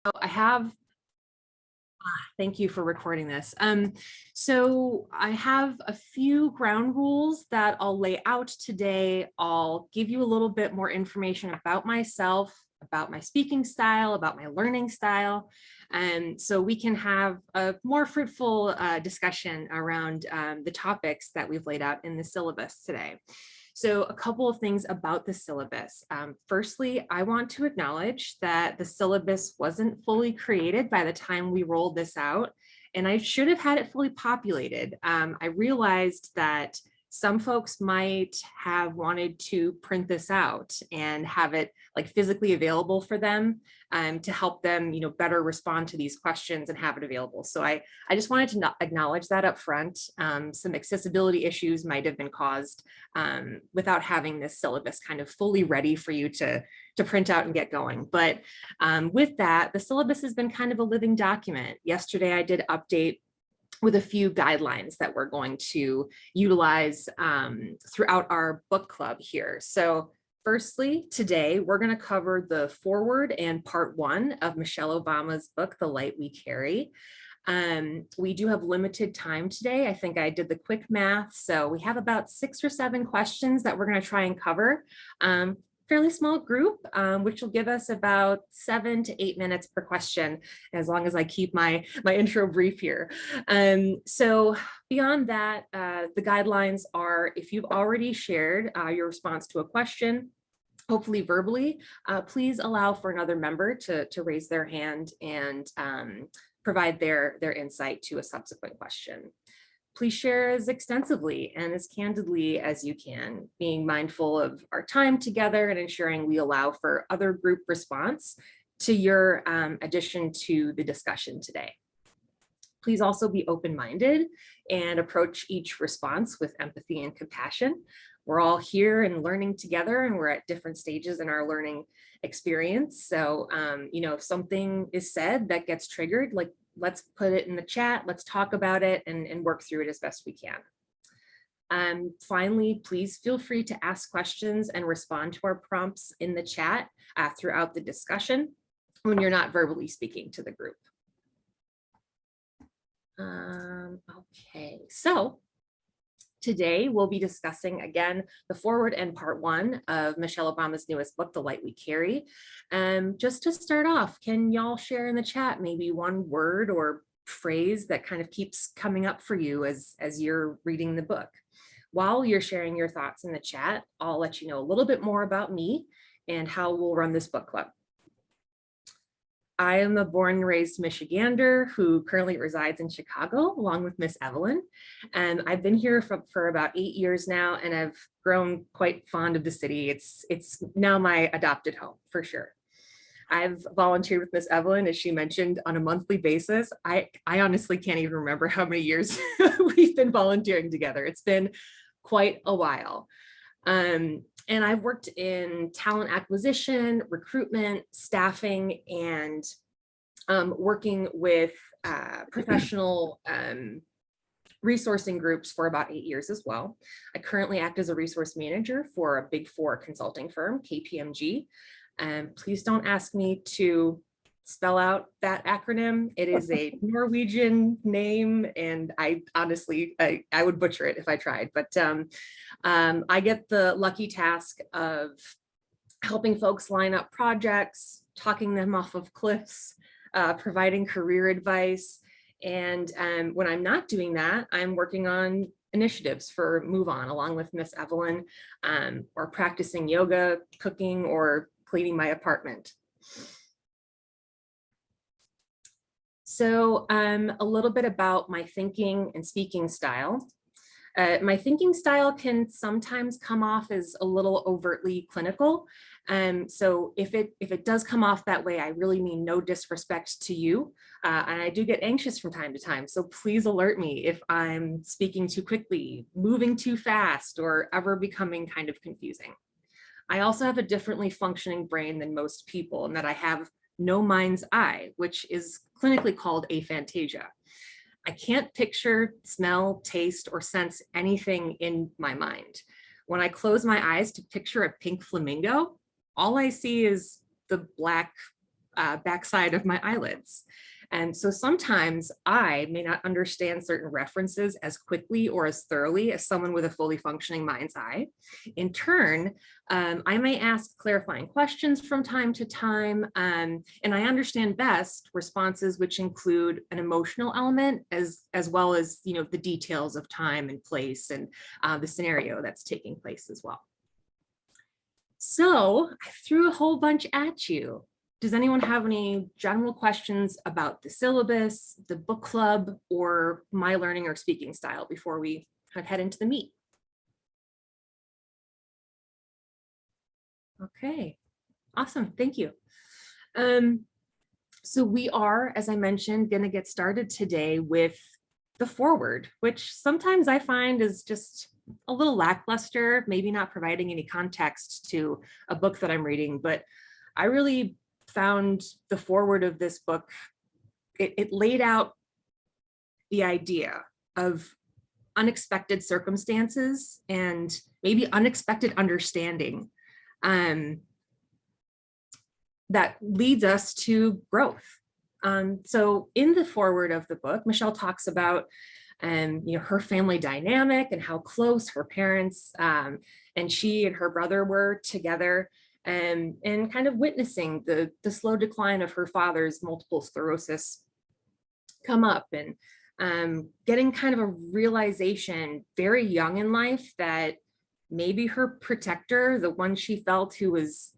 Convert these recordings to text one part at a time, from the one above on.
I have, thank you for recording this. So I have a few ground rules that I'll lay out today. I'll give you a little bit more information about myself, about my speaking style, about my learning style. And so we can have a more fruitful discussion around the topics that we've laid out in the syllabus today. So a couple of things about the syllabus. Firstly, I want to acknowledge that the syllabus wasn't fully created by the time we rolled this out, and I should have had it fully populated. I realized that some folks might have wanted to print this out and have it like physically available for them to help them, better respond to these questions and have it available. So I just wanted to acknowledge that up front. Some accessibility issues might have been caused without having this syllabus kind of fully ready for you to print out and get going. But with that, the syllabus has been kind of a living document. Yesterday, I did update with a few guidelines that we're going to utilize throughout our book club here. So firstly, today, we're going to cover the foreword and part 1 of Michelle Obama's book, The Light We Carry. We do have limited time today. I think I did the quick math. So we have about 6 or 7 questions that we're going to try and cover. Fairly small group, which will give us about 7 to 8 minutes per question, as long as I keep my intro brief here. So beyond that, the guidelines are, if you've already shared your response to a question, hopefully verbally, please allow for another member to raise their hand and provide their insight to a subsequent question. Please share as extensively and as candidly as you can, being mindful of our time together and ensuring we allow for other group response to your addition to the discussion today. Please also be open-minded and approach each response with empathy and compassion. We're all here and learning together, and we're at different stages in our learning experience. So, if something is said that gets triggered, let's put it in the chat, let's talk about it and work through it as best we can. Finally, please feel free to ask questions and respond to our prompts in the chat throughout the discussion when you're not verbally speaking to the group. Okay, so today we'll be discussing again the foreword and part 1 of Michelle Obama's newest book, The Light We Carry. Just to start off, can y'all share in the chat maybe one word or phrase that kind of keeps coming up for you as you're reading the book? While you're sharing your thoughts in the chat, I'll let you know a little bit more about me and how we'll run this book club. I am a born and raised Michigander who currently resides in Chicago along with Miss Evelyn. And I've been here for about 8 years now, and I've grown quite fond of the city. It's now my adopted home for sure. I've volunteered with Miss Evelyn, as she mentioned, on a monthly basis. I honestly can't even remember how many years we've been volunteering together. It's been quite a while. And I've worked in talent acquisition, recruitment, staffing, and working with professional resourcing groups for about 8 years as well. I currently act as a resource manager for a Big 4 consulting firm, KPMG. Please don't ask me to spell out that acronym. It is a Norwegian name, and I honestly, I would butcher it if I tried, but I get the lucky task of helping folks line up projects, talking them off of cliffs, providing career advice. And when I'm not doing that, I'm working on initiatives for Move On along with Miss Evelyn, or practicing yoga, cooking, or cleaning my apartment. So a little bit about my thinking and speaking style. My thinking style can sometimes come off as a little overtly clinical. So if it does come off that way, I really mean no disrespect to you. And I do get anxious from time to time. So please alert me if I'm speaking too quickly, moving too fast, or ever becoming kind of confusing. I also have a differently functioning brain than most people, in that I have no mind's eye, which is clinically called aphantasia. I can't picture, smell, taste, or sense anything in my mind. When I close my eyes to picture a pink flamingo, all I see is the black backside of my eyelids. And so sometimes I may not understand certain references as quickly or as thoroughly as someone with a fully functioning mind's eye. In turn, I may ask clarifying questions from time to time, and I understand best responses which include an emotional element as well as, you know, the details of time and place and the scenario that's taking place as well. So I threw a whole bunch at you. Does anyone have any general questions about the syllabus, the book club, or my learning or speaking style before we kind of head into the meat? Okay, awesome, thank you. So we are, as I mentioned, going to get started today with the foreword, which sometimes I find is just a little lackluster, maybe not providing any context to a book that I'm reading, but I really found the foreword of this book, it laid out the idea of unexpected circumstances and maybe unexpected understanding that leads us to growth. So in the foreword of the book, Michelle talks about you know, her family dynamic and how close her parents and she and her brother were together, and kind of witnessing the slow decline of her father's multiple sclerosis come up, and getting kind of a realization very young in life that maybe her protector, the one she felt who was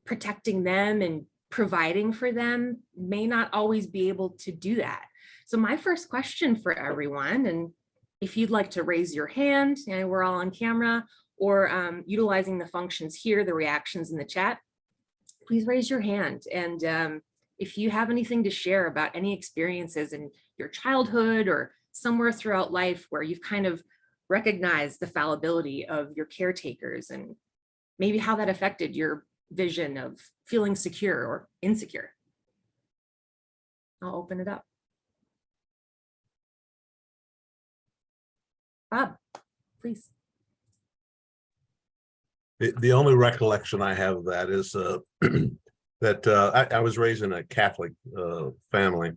protecting them and providing for them, may not always be able to do that. So my first question for everyone, and if you'd like to raise your hand, and we're all on camera, or utilizing the functions here, the reactions in the chat, please raise your hand. And if you have anything to share about any experiences in your childhood or somewhere throughout life where you've kind of recognized the fallibility of your caretakers and maybe how that affected your vision of feeling secure or insecure. I'll open it up. Bob, please. The only recollection I have of that is that I was raised in a Catholic family,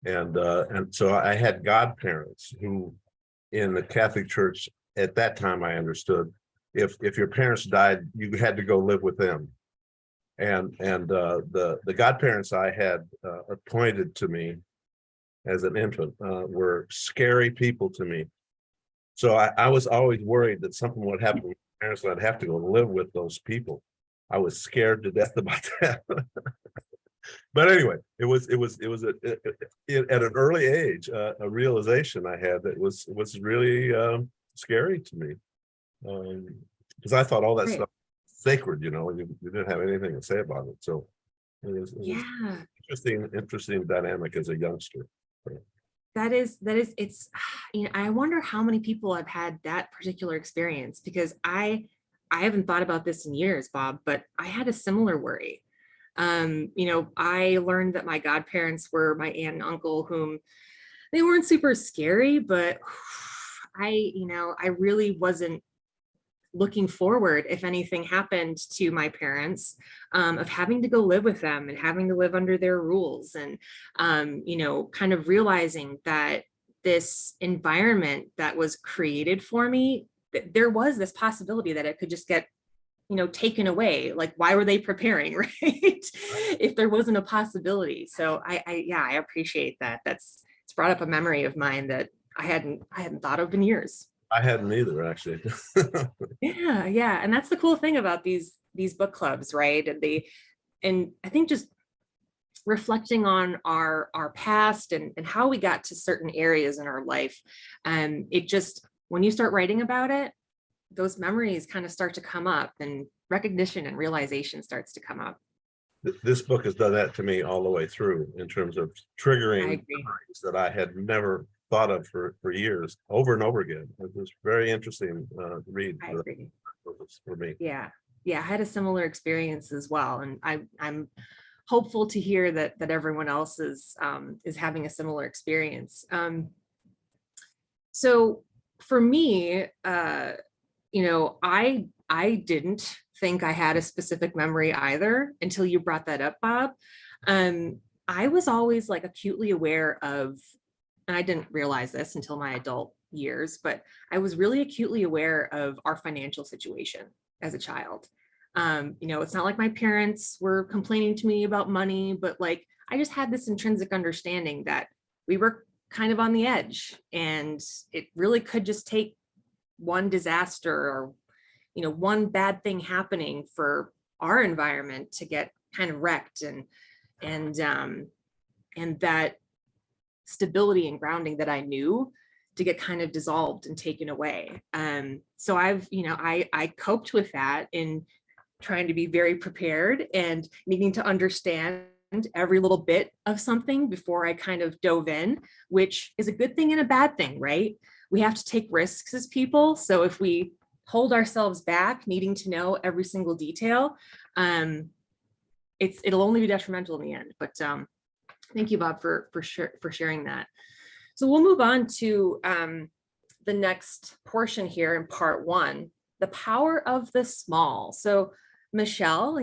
and so I had godparents who, in the Catholic Church at that time, I understood, if your parents died, you had to go live with them, and the godparents I had appointed to me as an infant were scary people to me. So I was always worried that something would happen to my parents and I'd have to go live with those people. I was scared to death about that. But anyway, it was at an early age a realization I had that was really scary to me, because I thought all that stuff was sacred, you know, and you didn't have anything to say about it. So it was interesting dynamic as a youngster. That is, it's, you know, I wonder how many people have had that particular experience, because I haven't thought about this in years, Bob, but I had a similar worry. You know, I learned that my godparents were my aunt and uncle, whom they weren't super scary, but you know, I really wasn't looking forward, if anything happened to my parents, of having to go live with them and having to live under their rules, and you know, kind of realizing that this environment that was created for me, there was this possibility that it could just get, you know, taken away. Like, why were they preparing, right? If there wasn't a possibility. So I appreciate that. It's brought up a memory of mine that I hadn't thought of in years. I hadn't either, actually. Yeah, and that's the cool thing about these book clubs, right? And I think just reflecting on our past and how we got to certain areas in our life, it just, when you start writing about it, those memories kind of start to come up, and recognition and realization starts to come up. This book has done that to me all the way through, in terms of triggering memories that I had never thought of for years, over and over again. It was very interesting read for me. Yeah, I had a similar experience as well, and I'm hopeful to hear that everyone else is having a similar experience. So for me, you know, I didn't think I had a specific memory either until you brought that up, Bob. I was always like acutely aware of, and I didn't realize this until my adult years, but I was really acutely aware of our financial situation as a child. It's not like my parents were complaining to me about money, but like I just had this intrinsic understanding that we were kind of on the edge and it really could just take one disaster or, one bad thing happening for our environment to get kind of wrecked and that stability and grounding that I knew to get kind of dissolved and taken away. So I coped with that in trying to be very prepared and needing to understand every little bit of something before I kind of dove in, which is a good thing and a bad thing, right? We have to take risks as people. So if we hold ourselves back, needing to know every single detail, it'll only be detrimental in the end. But thank you, Bob, for sharing that. So we'll move on to the next portion here in part one, the power of the small. So Michelle,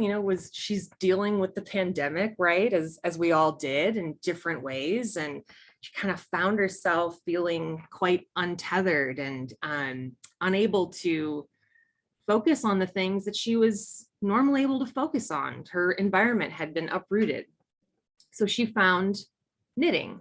she's dealing with the pandemic, right? As we all did in different ways. And she kind of found herself feeling quite untethered and unable to focus on the things that she was normally able to focus on. Her environment had been uprooted. So she found knitting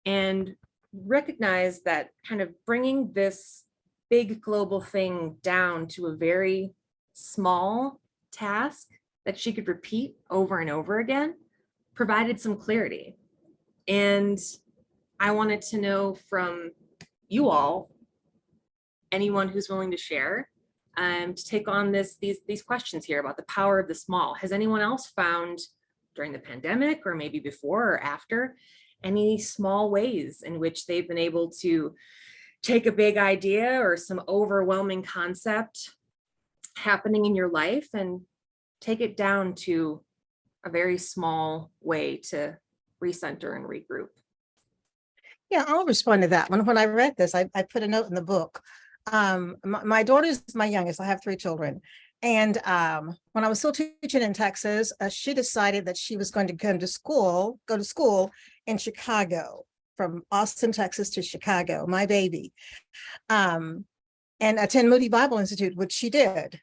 and recognized that kind of bringing this big global thing down to a very small task that she could repeat over and over again provided some clarity. And I wanted to know from you all, anyone who's willing to share, to take on these questions here about the power of the small. Has anyone else found during the pandemic or maybe before or after any small ways in which they've been able to take a big idea or some overwhelming concept happening in your life and take it down to a very small way to recenter and regroup? Yeah, I'll respond to that one. When I read this, I put a note in the book. My daughter's my youngest. I have 3 children. And when I was still teaching in Texas, she decided that she was going to go to school in Chicago, from Austin, Texas to Chicago, my baby, and attend Moody Bible Institute, which she did.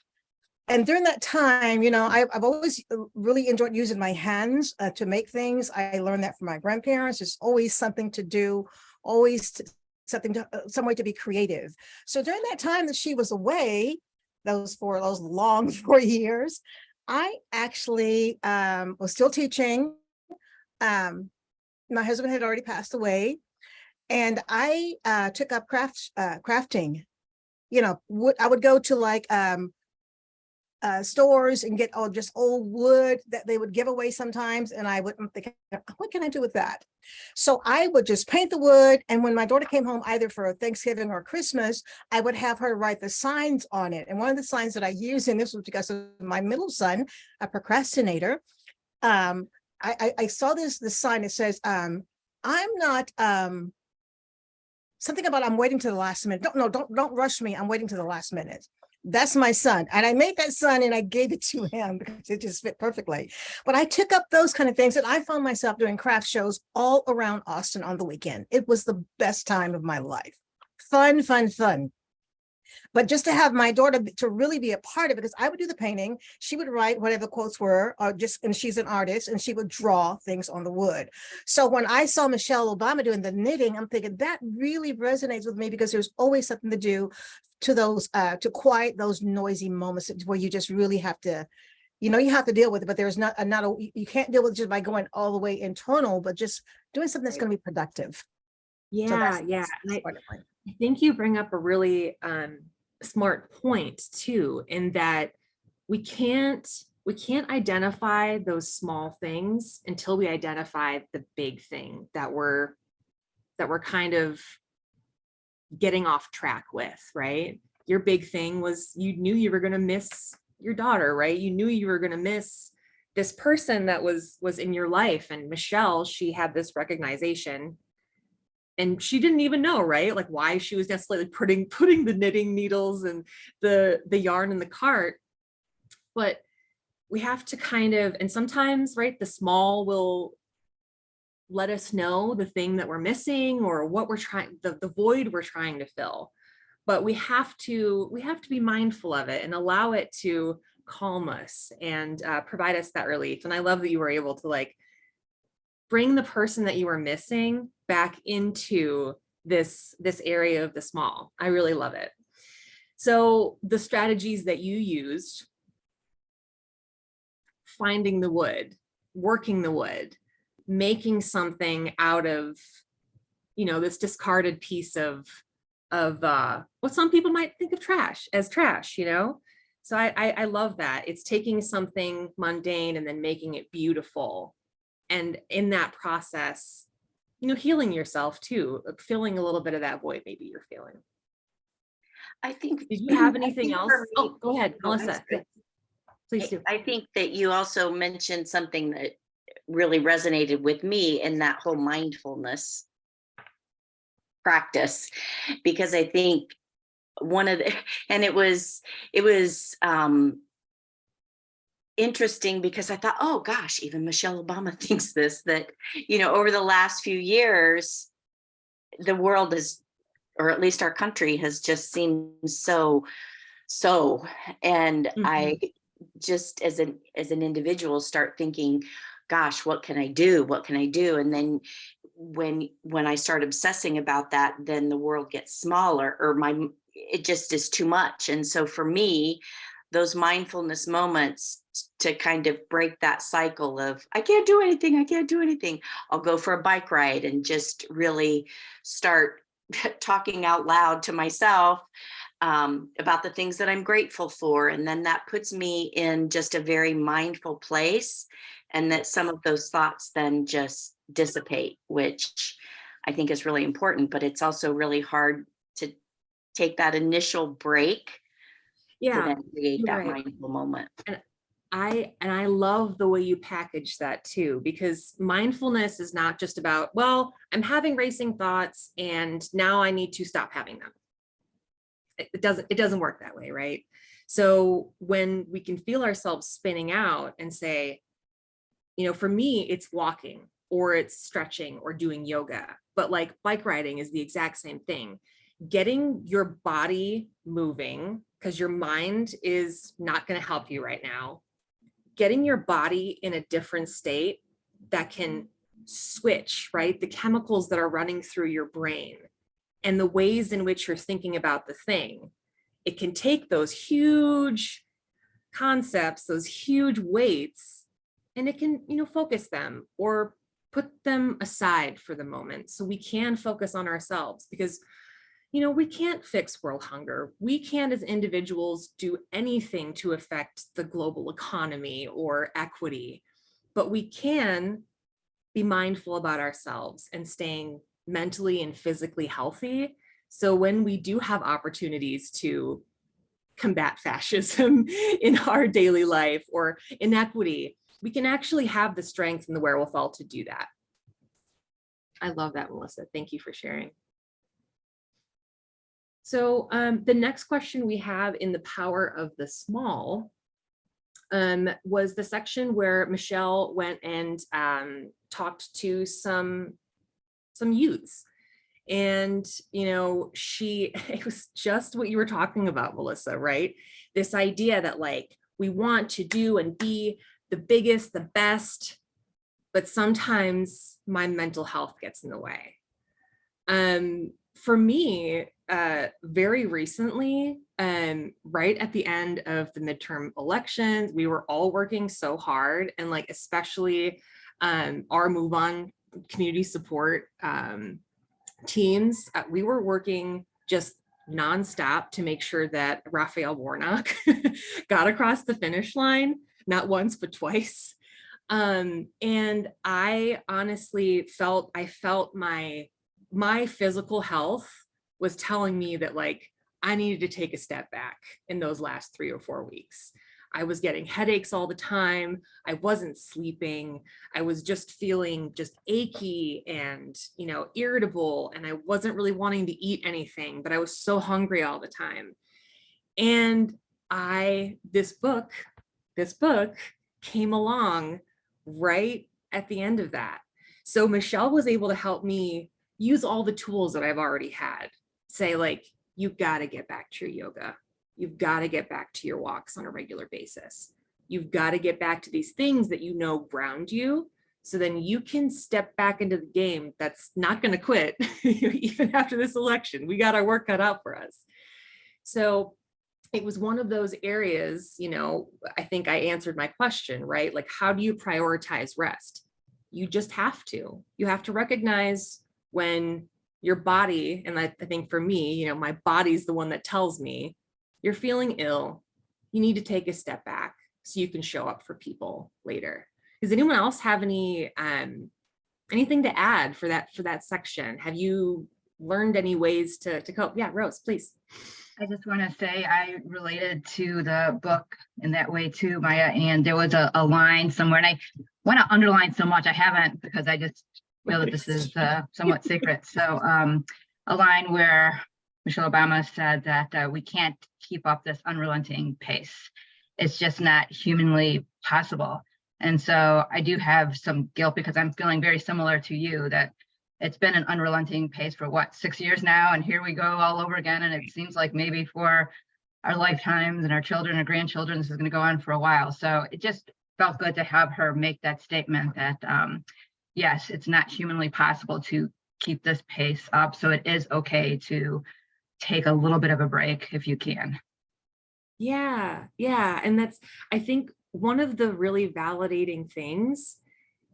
And during that time, I've always really enjoyed using my hands to make things. I learned that from my grandparents. There's always something to do, some way to be creative. So during that time that she was away, those long 4 years, I actually was still teaching. My husband had already passed away, and I took up crafting. I would go to like stores and get just old wood that they would give away sometimes, and I would think, what can I do with that? So I would just paint the wood, and when my daughter came home, either for Thanksgiving or Christmas, I would have her write the signs on it. And one of the signs that I used, and this was because of my middle son, a procrastinator, I saw this sign that says, I'm not something about I'm waiting to the last minute. Don't rush me. I'm waiting to the last minute. That's my son. And I made that son and I gave it to him because it just fit perfectly. But I took up those kind of things, and I found myself doing craft shows all around Austin on the weekend. It was the best time of my life. Fun, fun, fun. But just to have my daughter to really be a part of it, because I would do the painting, she would write whatever the quotes were, and she's an artist, and she would draw things on the wood. So when I saw Michelle Obama doing the knitting, I'm thinking that really resonates with me, because there's always something to do to those, to quiet those noisy moments where you just really have to, you have to deal with it, but there's you can't deal with it just by going all the way internal, but just doing something that's going to be productive. Yeah, so yeah. I think you bring up a really smart point too, in that we can't identify those small things until we identify the big thing that we're kind of getting off track with, right? Your big thing was you knew you were going to miss your daughter, right? You knew you were going to miss this person that was in your life. And Michelle, she had this recognition, and she didn't even know, right? Like why she was necessarily putting the knitting needles and the yarn in the cart. But we have to kind of, and sometimes, right, the small will let us know the thing that we're missing or what we're trying, the void we're trying to fill. But we have to be mindful of it and allow it to calm us and provide us that relief. And I love that you were able to like bring the person that you were missing back into this area of the small. I really love it. So the strategies that you used, finding the wood, working the wood, making something out of, you know, this discarded piece of what some people might think of as trash, you know? So I love that. It's taking something mundane and then making it beautiful. And in that process, you know, healing yourself too, filling a little bit of that void maybe you're feeling. I think. Did you have anything else? For me- Oh, go ahead, Oh, I'm Melissa. sorry. Please do. I think that you also mentioned something that really resonated with me in that whole mindfulness practice, because I think one of the, and it was interesting because I thought, oh gosh, even Michelle Obama thinks this, that, you know, over the last few years, the world is, or at least our country has just seemed so, and I just as an individual start thinking, gosh, what can I do? What can I do? And then when I start obsessing about that, then the world gets smaller, or it just is too much. And so for me, those mindfulness moments to kind of break that cycle of I can't do anything. I'll go for a bike ride and just really start talking out loud to myself about the things that I'm grateful for. And then that puts me in just a very mindful place, and that some of those thoughts then just dissipate, which I think is really important. But it's also really hard to take that initial break to then create that mindful moment. And I love the way you package that too, because mindfulness is not just about, well, I'm having racing thoughts and now I need to stop having them. It doesn't work that way, right? So when we can feel ourselves spinning out and say, you know, for me, it's walking or it's stretching or doing yoga, but like bike riding is the exact same thing. Getting your body moving, because your mind is not going to help you right now. Getting your body in a different state that can switch, right? The chemicals that are running through your brain and the ways in which you're thinking about the thing. It can take those huge concepts, those huge weights, and it can, you know, focus them or put them aside for the moment so we can focus on ourselves, because you know, we can't fix world hunger. We can't as individuals do anything to affect the global economy or equity, but we can be mindful about ourselves and staying mentally and physically healthy. So when we do have opportunities to combat fascism in our daily life or inequity, we can actually have the strength and the wherewithal to do that. I love that, Melissa. Thank you for sharing. So the next question we have in the power of the small was the section where Michelle went and talked to some youths. And, you know, it was just what you were talking about, Melissa, right? This idea that like, we want to do and be the biggest, the best, but sometimes my mental health gets in the way. For me, very recently, right at the end of the midterm elections, we were all working so hard, and like especially our Move On community support teams, we were working just nonstop to make sure that Raphael Warnock got across the finish line, not once, but twice. And I honestly felt my physical health was telling me that like I needed to take a step back in those last 3 or 4 weeks. I was getting headaches all the time. I wasn't sleeping. I was just feeling just achy and, you know, irritable. And I wasn't really wanting to eat anything, but I was so hungry all the time. And this book came along right at the end of that. So Michelle was able to help me use all the tools that I've already had. Say like, you've got to get back to your yoga. You've got to get back to your walks on a regular basis. You've got to get back to these things that you know ground you. So then you can step back into the game that's not going to quit even after this election. We got our work cut out for us. So it was one of those areas, you know, I think I answered my question, right? Like, how do you prioritize rest? You just have to. You have to recognize when your body, and I think for me, you know, my body's the one that tells me you're feeling ill. You need to take a step back so you can show up for people later. Does anyone else have any anything to add for that section? Have you learned any ways to cope? Yeah, Rose, please. I just want to say I related to the book in that way too, Maya, and there was a line somewhere, and I want to underline so much. I haven't, because I just feel that this is somewhat secret. So a line where Michelle Obama said that we can't keep up this unrelenting pace. It's just not humanly possible. And so I do have some guilt, because I'm feeling very similar to you, that it's been an unrelenting pace for what, 6 years now, and here we go all over again. And it seems like maybe for our lifetimes and our children and grandchildren, this is going to go on for a while. So it just felt good to have her make that statement that yes, it's not humanly possible to keep this pace up. So it is okay to take a little bit of a break if you can. Yeah, and that's, I think, one of the really validating things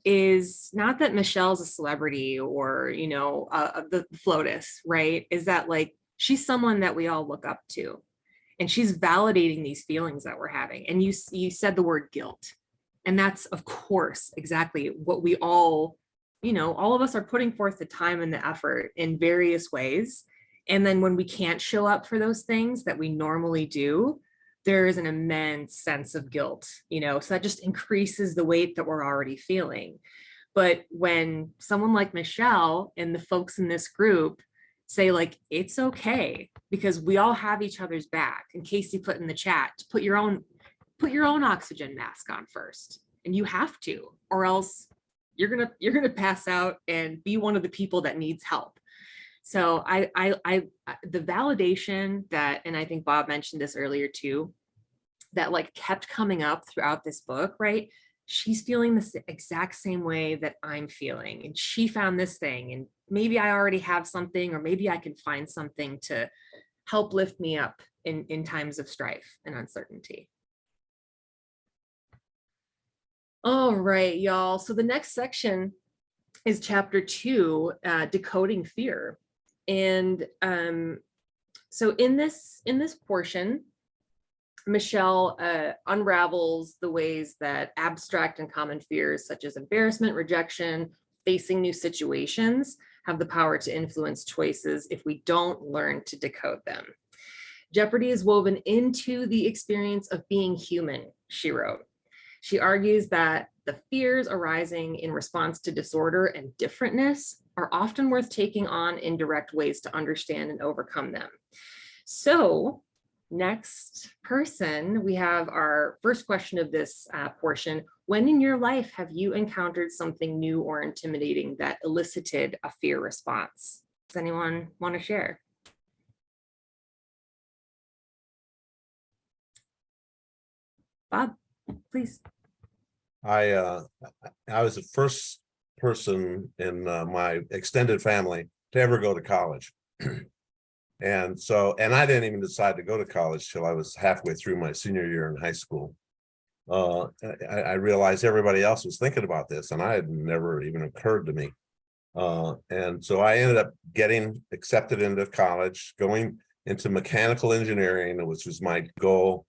is not that Michelle's a celebrity or, you know, the FLOTUS, right? Is that like, she's someone that we all look up to, and she's validating these feelings that we're having. And you said the word guilt, and that's, of course, exactly what we all, you know, all of us are putting forth the time and the effort in various ways. And then when we can't show up for those things that we normally do, there is an immense sense of guilt, you know, so that just increases the weight that we're already feeling. But when someone like Michelle and the folks in this group say like, it's okay, because we all have each other's back, and Casey put in the chat, to put your own oxygen mask on first, and you have to, or else you're gonna pass out and be one of the people that needs help. So the validation that, and I think Bob mentioned this earlier too, that like kept coming up throughout this book, right? She's feeling the exact same way that I'm feeling, and she found this thing, and maybe I already have something, or maybe I can find something to help lift me up in times of strife and uncertainty. All right, y'all. So the next section is chapter 2, decoding fear. And so in this portion, Michelle unravels the ways that abstract and common fears such as embarrassment, rejection, facing new situations have the power to influence choices if we don't learn to decode them. Jeopardy is woven into the experience of being human, she wrote. She argues that the fears arising in response to disorder and differentness are often worth taking on in direct ways to understand and overcome them. So next person, we have our first question of this portion. When in your life have you encountered something new or intimidating that elicited a fear response? Does anyone want to share? Bob, please. I was the first person in my extended family to ever go to college. And I didn't even decide to go to college till I was halfway through my senior year in high school. I realized everybody else was thinking about this, and I had never even occurred to me. And so I ended up getting accepted into college, going into mechanical engineering, which was my goal.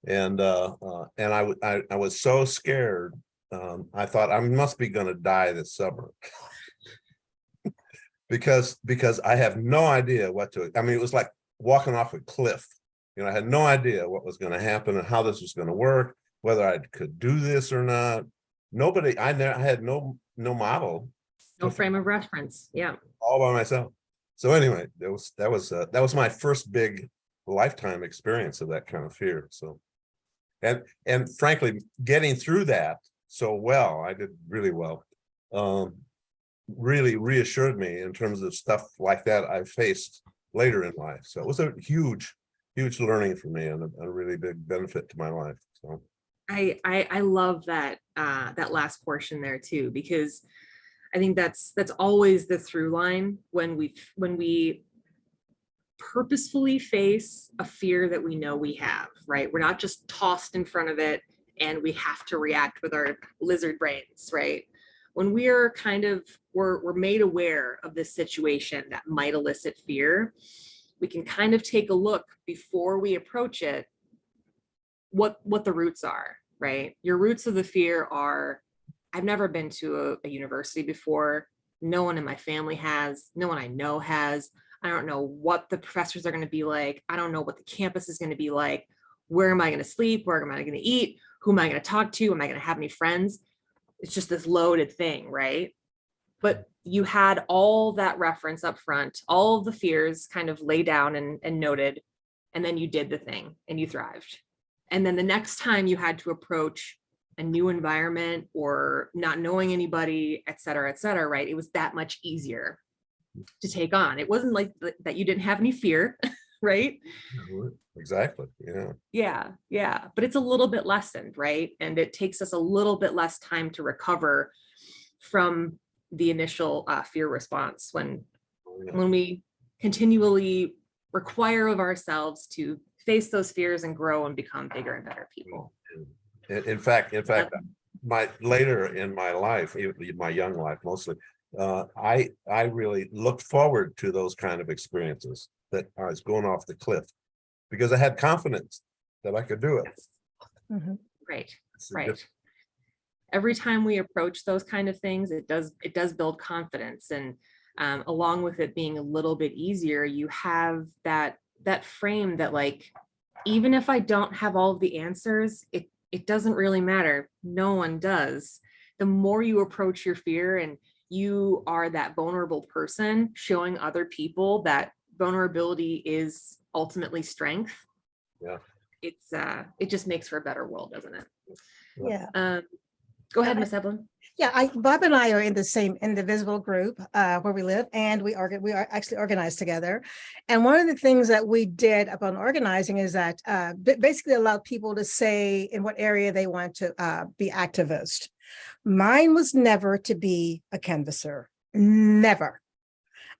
And I was so scared. I thought I must be going to die this summer. because I have no idea what to, I mean, it was like walking off a cliff. You know, I had no idea what was going to happen and how this was going to work, whether I could do this or not. I had no model. No frame of reference. Yeah. All by myself. So anyway, that was my first big lifetime experience of that kind of fear. So, And frankly, getting through that so well, I did really well, really reassured me in terms of stuff like that I faced later in life. So it was a huge learning for me and a really big benefit to my life. So I love that that last portion there too, because I think that's always the through line when we purposefully face a fear that we know we have, right? We're not just tossed in front of it and we have to react with our lizard brains, right? When we're we're made aware of this situation that might elicit fear, we can kind of take a look before we approach it, what the roots are, right? Your roots of the fear are, I've never been to a university before. No one in my family has, no one I know has. I don't know what the professors are going to be like. I don't know what the campus is going to be like. Where am I going to sleep? Where am I going to eat? Who am I going to talk to? Am I going to have any friends? It's just this loaded thing, right? But you had all that reference up front, all of the fears kind of laid down and noted, and then you did the thing and you thrived. And then the next time you had to approach a new environment or not knowing anybody, et cetera, right? It was that much easier to take on. It wasn't like that you didn't have any fear, right? exactly. Yeah. But it's a little bit lessened, right? And it takes us a little bit less time to recover from the initial fear response when we continually require of ourselves to face those fears and grow and become bigger and better people. In fact, my later in my life, my young life mostly, I really looked forward to those kind of experiences that I was going off the cliff because I had confidence that I could do it. Mhm. Right. Every time we approach those kind of things, it does build confidence, and along with it being a little bit easier, you have that frame that, like, even if I don't have all of the answers, it doesn't really matter. No one does. The more you approach your fear and you are that vulnerable person, showing other people that vulnerability is ultimately strength. Yeah. It just makes for a better world, doesn't it? Yeah. Go ahead, Miss Evelyn. Yeah, Bob and I are in the same indivisible group where we live, and we are actually organized together. And one of the things that we did upon organizing is that basically allowed people to say in what area they want to be activist. Mine was never to be a canvasser, never.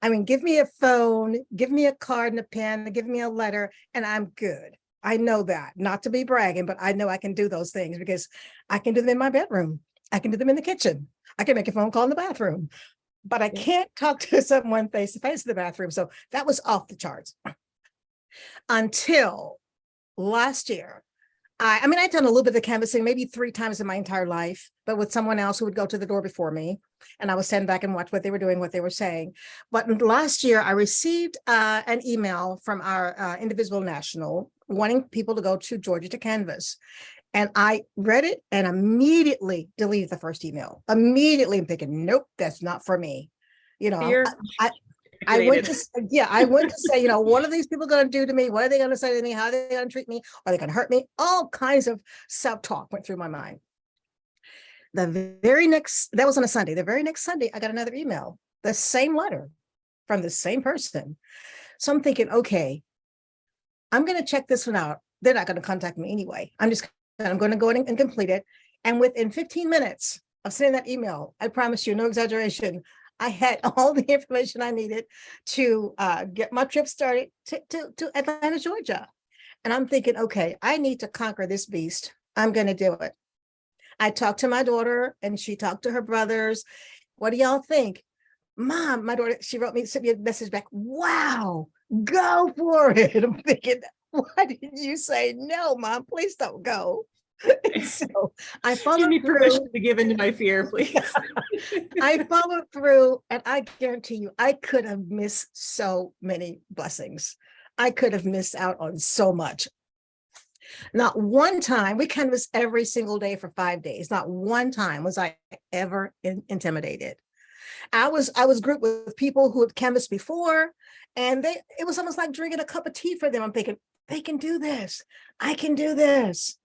I mean, give me a phone, give me a card and a pen, give me a letter, and I'm good. I know that, not to be bragging, but I know I can do those things because I can do them in my bedroom. I can do them in the kitchen. I can make a phone call in the bathroom, but I can't talk to someone face to face in the bathroom. So that was off the charts until last year. I mean, I'd done a little bit of canvassing, maybe 3 times in my entire life, but with someone else who would go to the door before me. And I would stand back and watch what they were doing, what they were saying. But last year, I received an email from our Indivisible National wanting people to go to Georgia to canvass. And I read it and immediately deleted the first email. Immediately I'm thinking, nope, that's not for me. You know, I went to say, you know, what are these people going to do to me? What are they going to say to me? How are they going to treat me? Are they going to hurt me? All kinds of self-talk went through my mind. The very next, that was on a Sunday. The very next Sunday, I got another email, the same letter from the same person. So I'm thinking, okay, I'm going to check this one out. They're not going to contact me anyway. I'm going to go in and complete it. And within 15 minutes of sending that email, I promise you, no exaggeration, I had all the information I needed to get my trip started to Atlanta, Georgia. And I'm thinking, okay, I need to conquer this beast. I'm going to do it. I talked to my daughter and she talked to her brothers. What do y'all think? Mom, my daughter, she sent me a message back. Wow, go for it. I'm thinking, why didn't you say no, Mom? Please don't go. So I followed Give me through. permission to give in to my fear, please. I followed through, and I guarantee you, I could have missed so many blessings. I could have missed out on so much. Not one time, we canvassed every single day for 5 days. Not one time was I ever intimidated. I was grouped with people who had canvassed before, and it was almost like drinking a cup of tea for them. I'm thinking, they can do this. I can do this.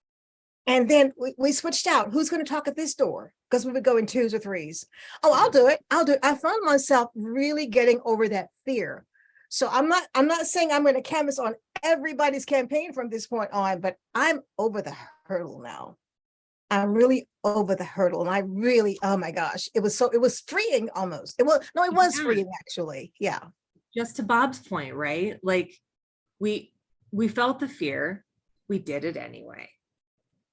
And then we switched out. Who's going to talk at this door? Because we would go in twos or threes. Oh, I'll do it. I'll do it. I found myself really getting over that fear. So I'm not saying I'm going to canvas on everybody's campaign from this point on, but I'm over the hurdle now. I'm really over the hurdle. And I really, oh my gosh, it was freeing almost. It was freeing actually. Yeah. Just to Bob's point, right? Like we felt the fear, we did it anyway.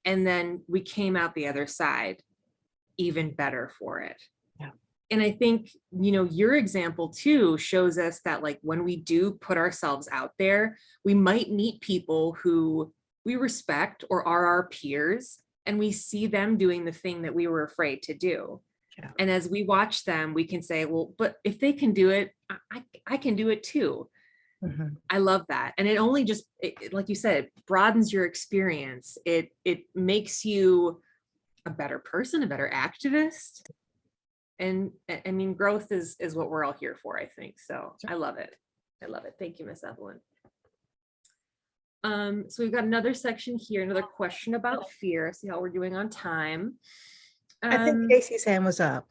And then we came out the other side even better for it. Yeah. And I think, your example too shows us that like when we do put ourselves out there, we might meet people who we respect or are our peers, and we see them doing the thing that we were afraid to do. Yeah. And as we watch them, we can say, well, but if they can do it, I can do it too. Mm-hmm. I love that. And it only just, like you said, broadens your experience. It makes you a better person, a better activist. And I mean, growth is what we're all here for, I think. So I love it. I love it. Thank you, Miss Evelyn. So we've got another section here, another question about fear. See how we're doing on time. I think Casey's hand was up.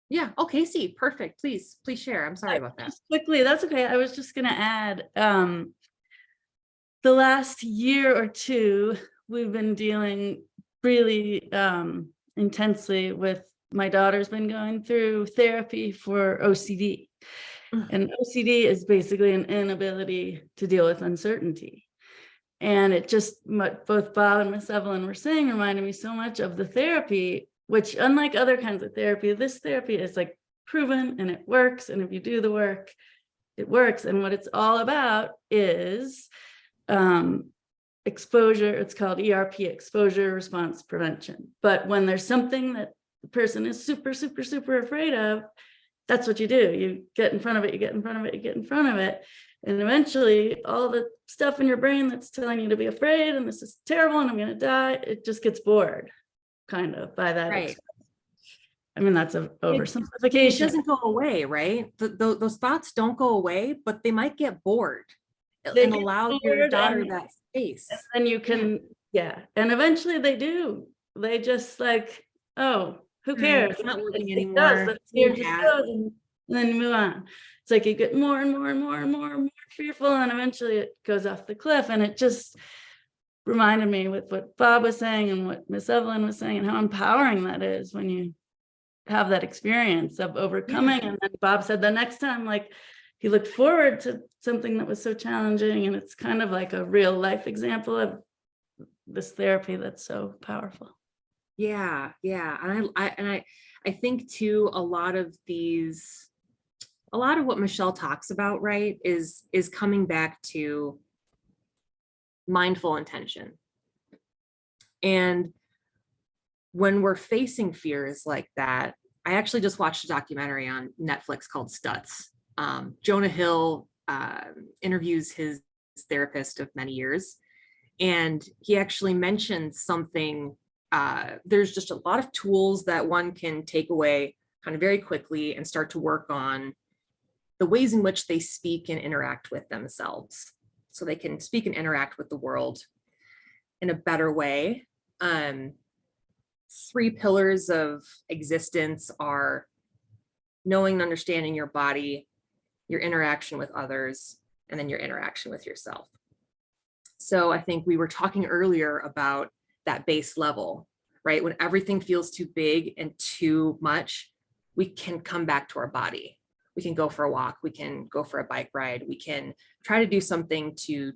Yeah. Oh, Casey, perfect. Please share. I'm sorry about that. Just quickly, that's okay. I was just going to add, the last year or two, we've been dealing really intensely with, my daughter's been going through therapy for OCD. And OCD is basically an inability to deal with uncertainty. And it just, what both Bob and Miss Evelyn were saying reminded me so much of the therapy, which unlike other kinds of therapy, this therapy is like proven and it works. And if you do the work, it works. And what it's all about is exposure. It's called ERP, exposure response prevention. But when there's something that the person is super, super, super afraid of, that's what you do. You get in front of it, you get in front of it, you get in front of it. And eventually all the stuff in your brain that's telling you to be afraid and this is terrible and I'm going to die, it just gets bored kind of by that. Right. I mean, that's an oversimplification. It doesn't go away, right? Those thoughts don't go away, but they might get bored and allow your daughter that space. And you can, and eventually they do. They just like, oh, who cares? It's not working It anymore. does. It just goes, and then move on. It's like you get more and more and more and more and more fearful, and eventually it goes off the cliff. And it just reminded me with what Bob was saying and what Miss Evelyn was saying and how empowering that is when you have that experience of overcoming. And then Bob said the next time, like he looked forward to something that was so challenging, and it's kind of like a real life example of this therapy that's so powerful. Yeah. And I think too, a lot of what Michelle talks about, right, is coming back to mindful intention. And when we're facing fears like that, I actually just watched a documentary on Netflix called Stutz. Jonah Hill interviews his therapist of many years, and he actually mentioned something. There's just a lot of tools that one can take away kind of very quickly and start to work on the ways in which they speak and interact with themselves, so they can speak and interact with the world in a better way. 3 pillars of existence are knowing and understanding your body, your interaction with others, and then your interaction with yourself. So I think we were talking earlier about that base level, right? When everything feels too big and too much, we can come back to our body. We can go for a walk. We can go for a bike ride. We can try to do something to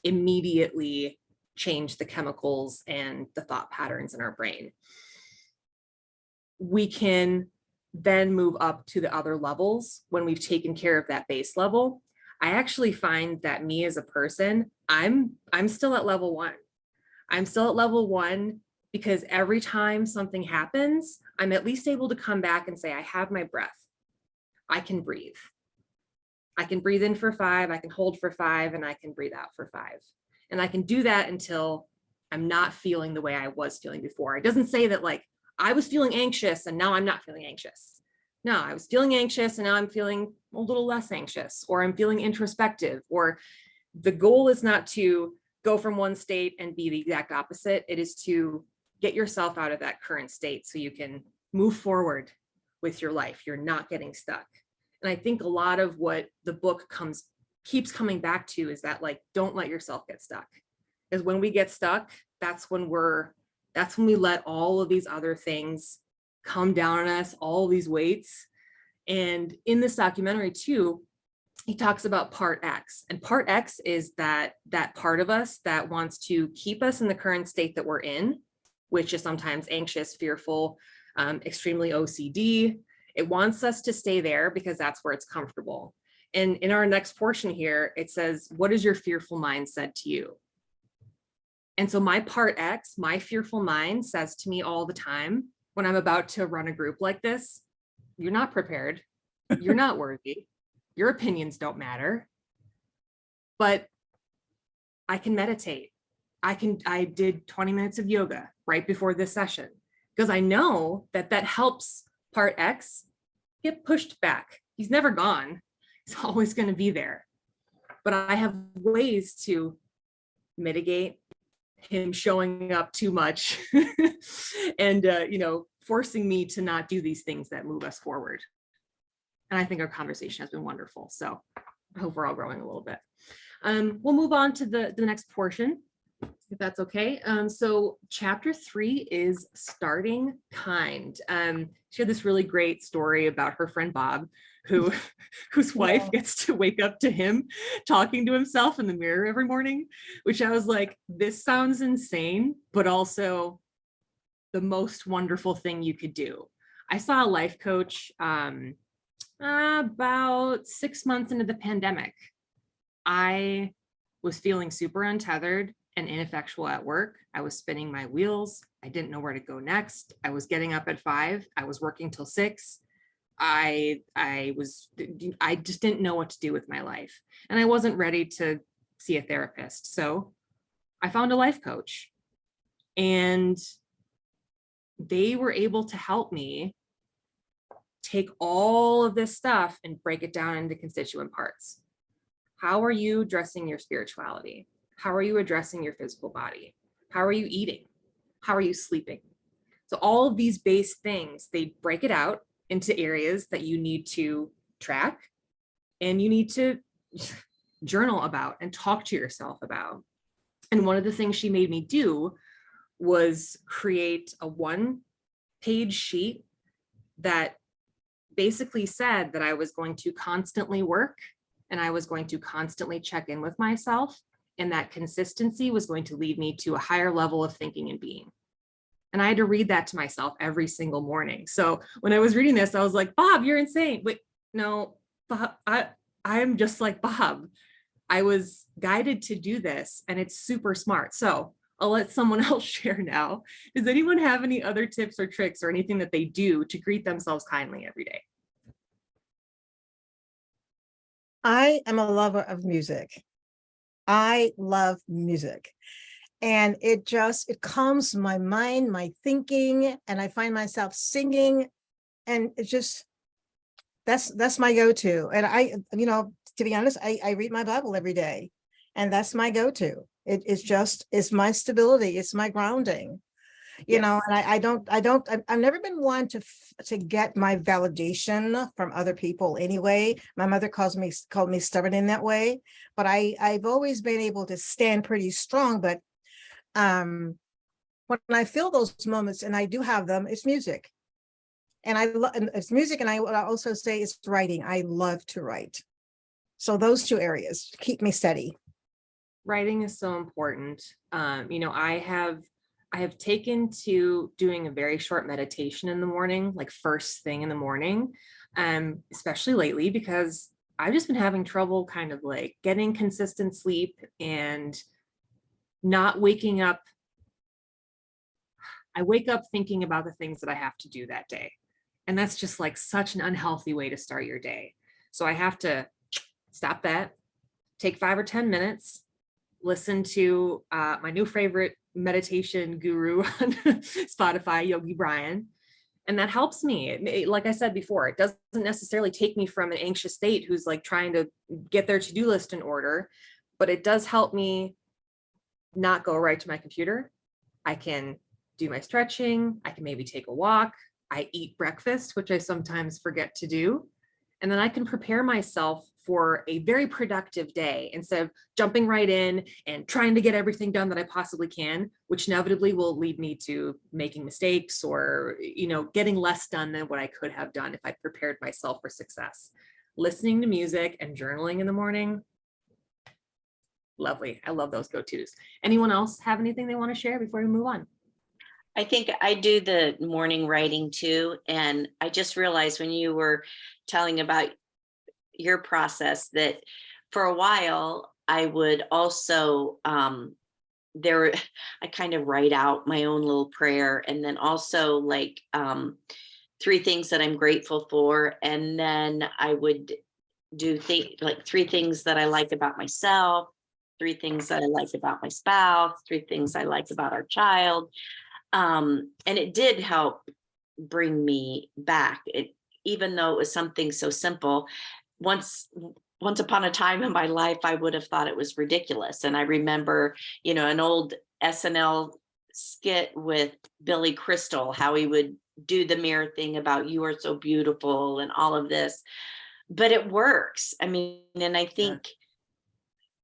immediately change the chemicals and the thought patterns in our brain. We can then move up to the other levels when we've taken care of that base level. I actually find that me as a person, I'm still at level 1. I'm still at level 1 because every time something happens, I'm at least able to come back and say, I have my breath. I can breathe. I can breathe in for 5, I can hold for 5, and I can breathe out for 5. And I can do that until I'm not feeling the way I was feeling before. It doesn't say that like I was feeling anxious and now I'm not feeling anxious. No, I was feeling anxious and now I'm feeling a little less anxious, or I'm feeling introspective, or the goal is not to go from one state and be the exact opposite. It is to get yourself out of that current state so you can move forward with your life. You're not getting stuck. And I think a lot of what the book keeps coming back to is that, like, don't let yourself get stuck. Because when we get stuck, that's when we let all of these other things come down on us, all these weights. And in this documentary too, he talks about part X, and part X is that part of us that wants to keep us in the current state that we're in, which is sometimes anxious, fearful, extremely OCD. It wants us to stay there because that's where it's comfortable. And in our next portion here, it says, what is your fearful mind said to you? And so my part X, my fearful mind, says to me all the time when I'm about to run a group like this, you're not prepared, you're not worthy, your opinions don't matter. But I can meditate. I did 20 minutes of yoga right before this session because I know that helps part X get pushed back. He's never gone. He's always going to be there. But I have ways to mitigate him showing up too much and forcing me to not do these things that move us forward. And I think our conversation has been wonderful. So I hope we're all growing a little bit. We'll move on to the next portion, if that's okay. So chapter 3 is starting kind. She had this really great story about her friend Bob, whose wife gets to wake up to him talking to himself in the mirror every morning, which I was like, this sounds insane, but also the most wonderful thing you could do. I saw a life coach about 6 months into the pandemic. I was feeling super untethered and ineffectual at work. I was spinning my wheels. I didn't know where to go next. I was getting up at 5. I was working till 6. I just didn't know what to do with my life. And I wasn't ready to see a therapist. So I found a life coach, and they were able to help me take all of this stuff and break it down into constituent parts. How are you addressing your spirituality? How are you addressing your physical body? How are you eating? How are you sleeping? So all of these base things, they break it out into areas that you need to track and you need to journal about and talk to yourself about. And one of the things she made me do was create a 1-page sheet that basically said that I was going to constantly work and I was going to constantly check in with myself, and that consistency was going to lead me to a higher level of thinking and being. And I had to read that to myself every single morning. So when I was reading this, I was like, Bob, you're insane. But no, Bob, I'm just like Bob. I was guided to do this, and it's super smart. So I'll let someone else share now. Does anyone have any other tips or tricks or anything that they do to greet themselves kindly every day? I am a lover of music. I love music. And it calms my mind, my thinking, and I find myself singing. And it's just, that's my go-to. And to be honest, I read my Bible every day, and that's my go-to. It's my stability. It's my grounding, you know, and I've never been one to get my validation from other people anyway. My mother called me stubborn in that way, but I've always been able to stand pretty strong. But when I feel those moments, and I do have them, it's music. And it's music. And I would also say it's writing. I love to write. So those two areas keep me steady. Writing is so important. I have taken to doing a very short meditation in the morning, like first thing in the morning, especially lately, because I've just been having trouble kind of like getting consistent sleep and not waking up. I wake up thinking about the things that I have to do that day. And that's just like such an unhealthy way to start your day. So I have to stop that, take 5 or 10 minutes, listen to my new favorite meditation guru on Spotify, Yogi Brian. And that helps me. Like I said before, it doesn't necessarily take me from an anxious state who's like trying to get their to-do list in order, but it does help me not go right to my computer. I can do my stretching. I can maybe take a walk. I eat breakfast, which I sometimes forget to do. And then I can prepare myself for a very productive day instead of jumping right in and trying to get everything done that I possibly can, which inevitably will lead me to making mistakes or, getting less done than what I could have done if I prepared myself for success. Listening to music and journaling in the morning, lovely. I love those go-tos. Anyone else have anything they want to share before we move on? I think I do the morning writing too. And I just realized when you were telling about your process that for a while I would also, I kind of write out my own little prayer, and then also like 3 things that I'm grateful for. And then I would do like 3 things that I like about myself, 3 things that I like about my spouse, 3 things I like about our child. And it did help bring me back. Even though it was something so simple, once upon a time in my life, I would have thought it was ridiculous. And I remember, an old SNL skit with Billy Crystal, how he would do the mirror thing about "you are so beautiful" and all of this, but it works. I mean, and I think,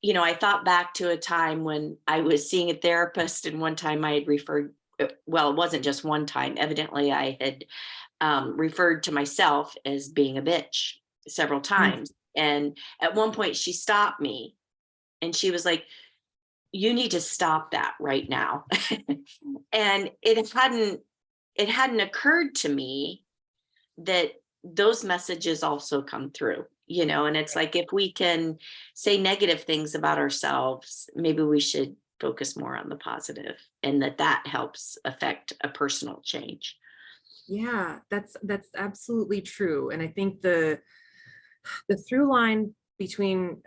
I thought back to a time when I was seeing a therapist, and one time I had referred, well, it wasn't just one time. Evidently, I had referred to myself as being a bitch several times. And at one point she stopped me and she was like, "You need to stop that right now." And it hadn't occurred to me that those messages also come through, and it's like, if we can say negative things about ourselves, maybe we should focus more on the positive, and that helps affect a personal change. Yeah, that's absolutely true. And I think the through line between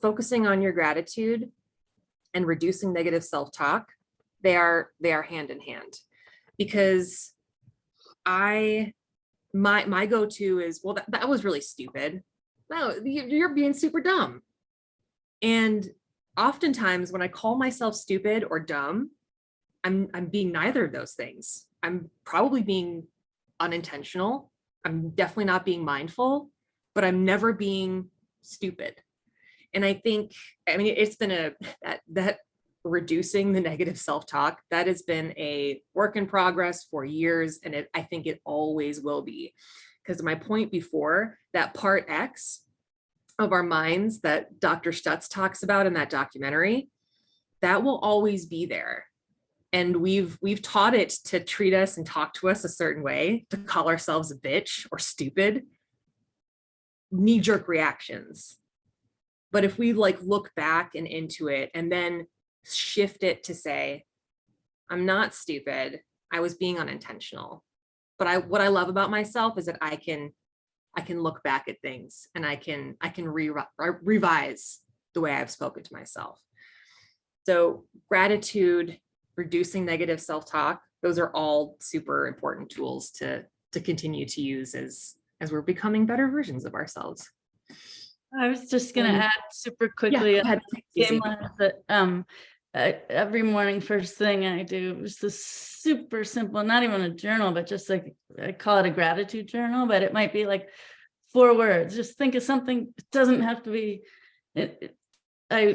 focusing on your gratitude and reducing negative self-talk, they are hand in hand. Because my go-to is, well, that was really stupid. No, you're being super dumb. And oftentimes when I call myself stupid or dumb, I'm being neither of those things. I'm probably being unintentional. I'm definitely not being mindful, but I'm never being stupid. And I think, it's been that reducing the negative self-talk, that has been a work in progress for years. And I think it always will be. Because my point before, that part X of our minds that Dr. Stutz talks about in that documentary, that will always be there. And we've taught it to treat us and talk to us a certain way, to call ourselves a bitch or stupid, knee-jerk reactions. But if we look back and into it and then shift it to say, I'm not stupid, I was being unintentional. But what I love about myself is that I can look back at things and I can revise the way I've spoken to myself. So gratitude, reducing negative self-talk, those are all super important tools to continue to use as we're becoming better versions of ourselves. I was just going to add super quickly, same lines that every morning, first thing I do is this super simple, not even a journal, but just like, I call it a gratitude journal, but it might be like 4 words. Just think of something. It doesn't have to be,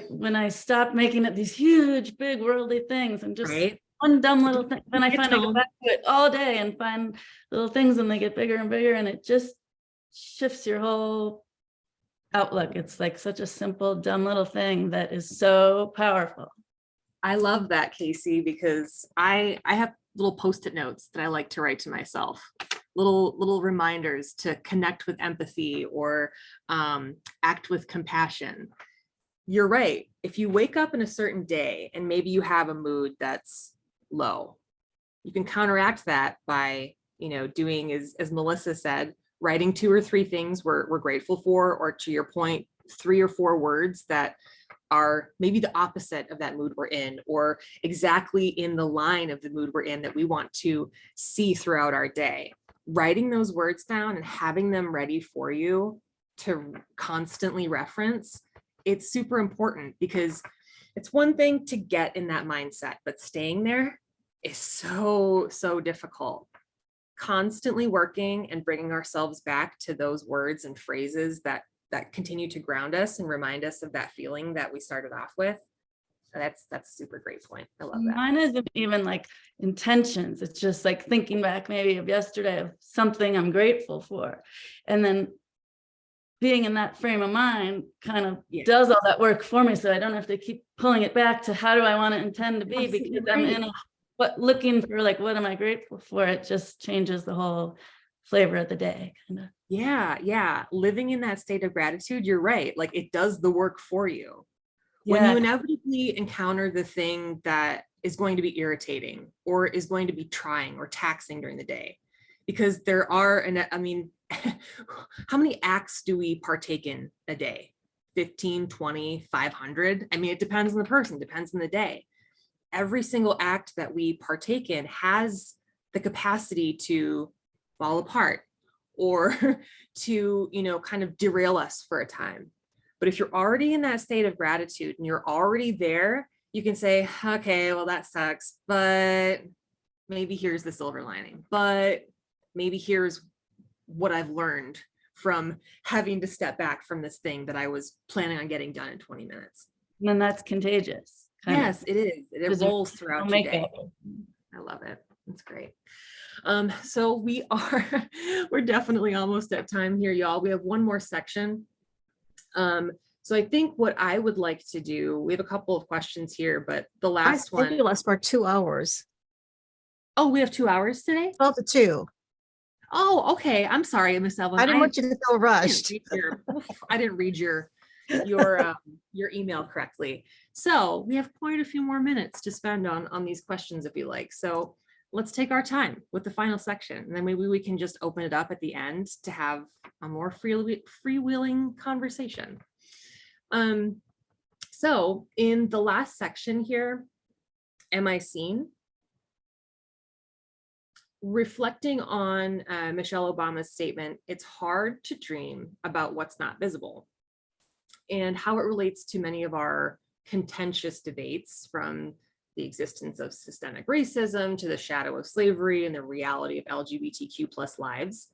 when I stopped making it these huge, big worldly things and just one dumb little thing, then I find I go back to it all day and find little things and they get bigger and bigger, and it just shifts your whole outlook. It's like such a simple, dumb little thing that is so powerful. I love that, Casey, because I have little Post-it notes that I like to write to myself, little reminders to connect with empathy or act with compassion. You're right. If you wake up in a certain day and maybe you have a mood that's low, you can counteract that by, doing as Melissa said, writing 2 or 3 things we're grateful for, or to your point, 3 or 4 words that are maybe the opposite of that mood we're in, or exactly in the line of the mood we're in that we want to see throughout our day. Writing those words down and having them ready for you to constantly reference, it's super important, because It's one thing to get in that mindset, but staying there is so, so difficult. Constantly working and bringing ourselves back to those words and phrases that continue to ground us and remind us of that feeling that we started off with. That's a super great point. I love that. Mine isn't even like intentions. It's just like thinking back maybe of yesterday of something I'm grateful for. And then being in that frame of mind kind of does all that work for me. So I don't have to keep pulling it back to how do I want to intend to be, Absolutely because I'm in but looking for like, what am I grateful for? It just changes the whole flavor of the day. Kind of. Yeah. Living in that state of gratitude, you're right. Like it does the work for you. When you inevitably encounter the thing that is going to be irritating or is going to be trying or taxing during the day, because there are, and I mean, how many acts do we partake in a day? 15, 20, 500? I mean, it depends on the person, depends on the day. Every single act that we partake in has the capacity to fall apart or to, kind of derail us for a time. But if you're already in that state of gratitude and you're already there, you can say, okay, well, that sucks, but maybe here's the silver lining, but maybe here's what I've learned from having to step back from this thing that I was planning on getting done in 20 minutes. And then that's contagious. Yes, it is. It rolls throughout your day. I love it. It's great. So we're definitely almost at time here, y'all. We have one more section. So I think what I would like to do, we have a couple of questions here, but the last one. Last for 2 hours. Oh, we have 2 hours today? 12 to 2. Oh, okay. I'm sorry, Miss Evelyn. I didn't want you to feel rushed. I didn't read your email correctly. So we have quite a few more minutes to spend on these questions if you like. So let's take our time with the final section, and then maybe we can just open it up at the end to have a more freewheeling conversation. So in the last section here, am I seen? Reflecting on Michelle Obama's statement, it's hard to dream about what's not visible, and how it relates to many of our contentious debates, from the existence of systemic racism to the shadow of slavery and the reality of LGBTQ+ lives.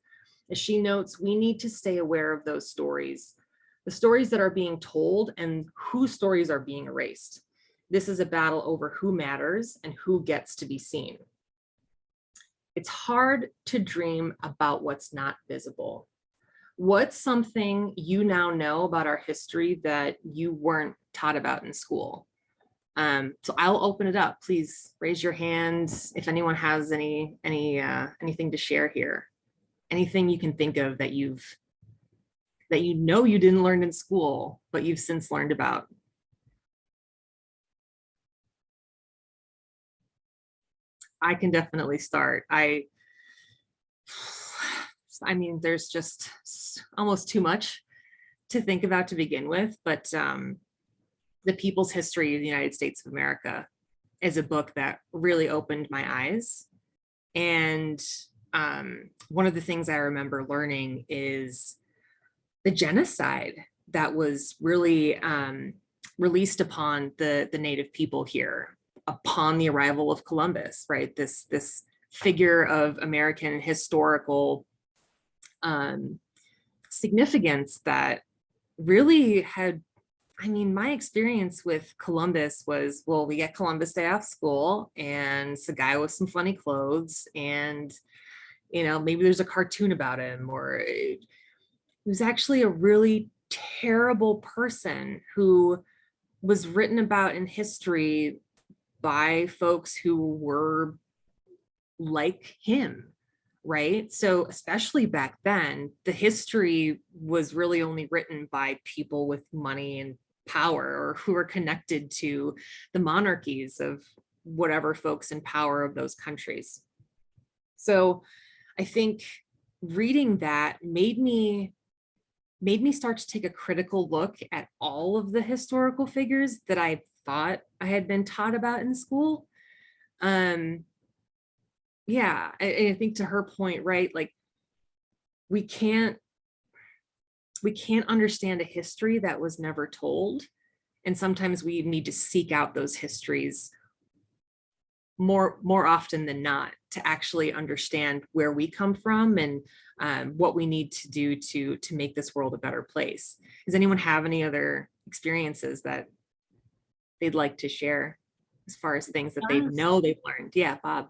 As she notes, we need to stay aware of those stories, the stories that are being told and whose stories are being erased. This is a battle over who matters and who gets to be seen. It's hard to dream about what's not visible. What's something you now know about our history that you weren't taught about in school? So I'll open it up. Please raise your hands if anyone has anything to share here. Anything you can think of that you didn't learn in school, but you've since learned about. I can definitely start. I mean, there's just almost too much to think about to begin with, but The People's History of the United States of America is a book that really opened my eyes. And one of the things I remember learning is the genocide that was really released upon the Native people here upon the arrival of Columbus, right? This figure of American historical significance that really had, I mean, my experience with Columbus was, well, we get Columbus Day off school and it's a guy with some funny clothes, and, maybe there's a cartoon about him, or he was actually a really terrible person who was written about in history by folks who were like him, right? So especially back then, the history was really only written by people with money and power, or who are connected to the monarchies of whatever folks in power of those countries. So I think reading that made me start to take a critical look at all of the historical figures that I thought I had been taught about in school. Yeah, I think to her point, right? Like we can't understand a history that was never told. And sometimes we need to seek out those histories more often than not to actually understand where we come from and what we need to do to make this world a better place. Does anyone have any other experiences that they'd like to share as far as things that they know they've learned? Yeah, Bob.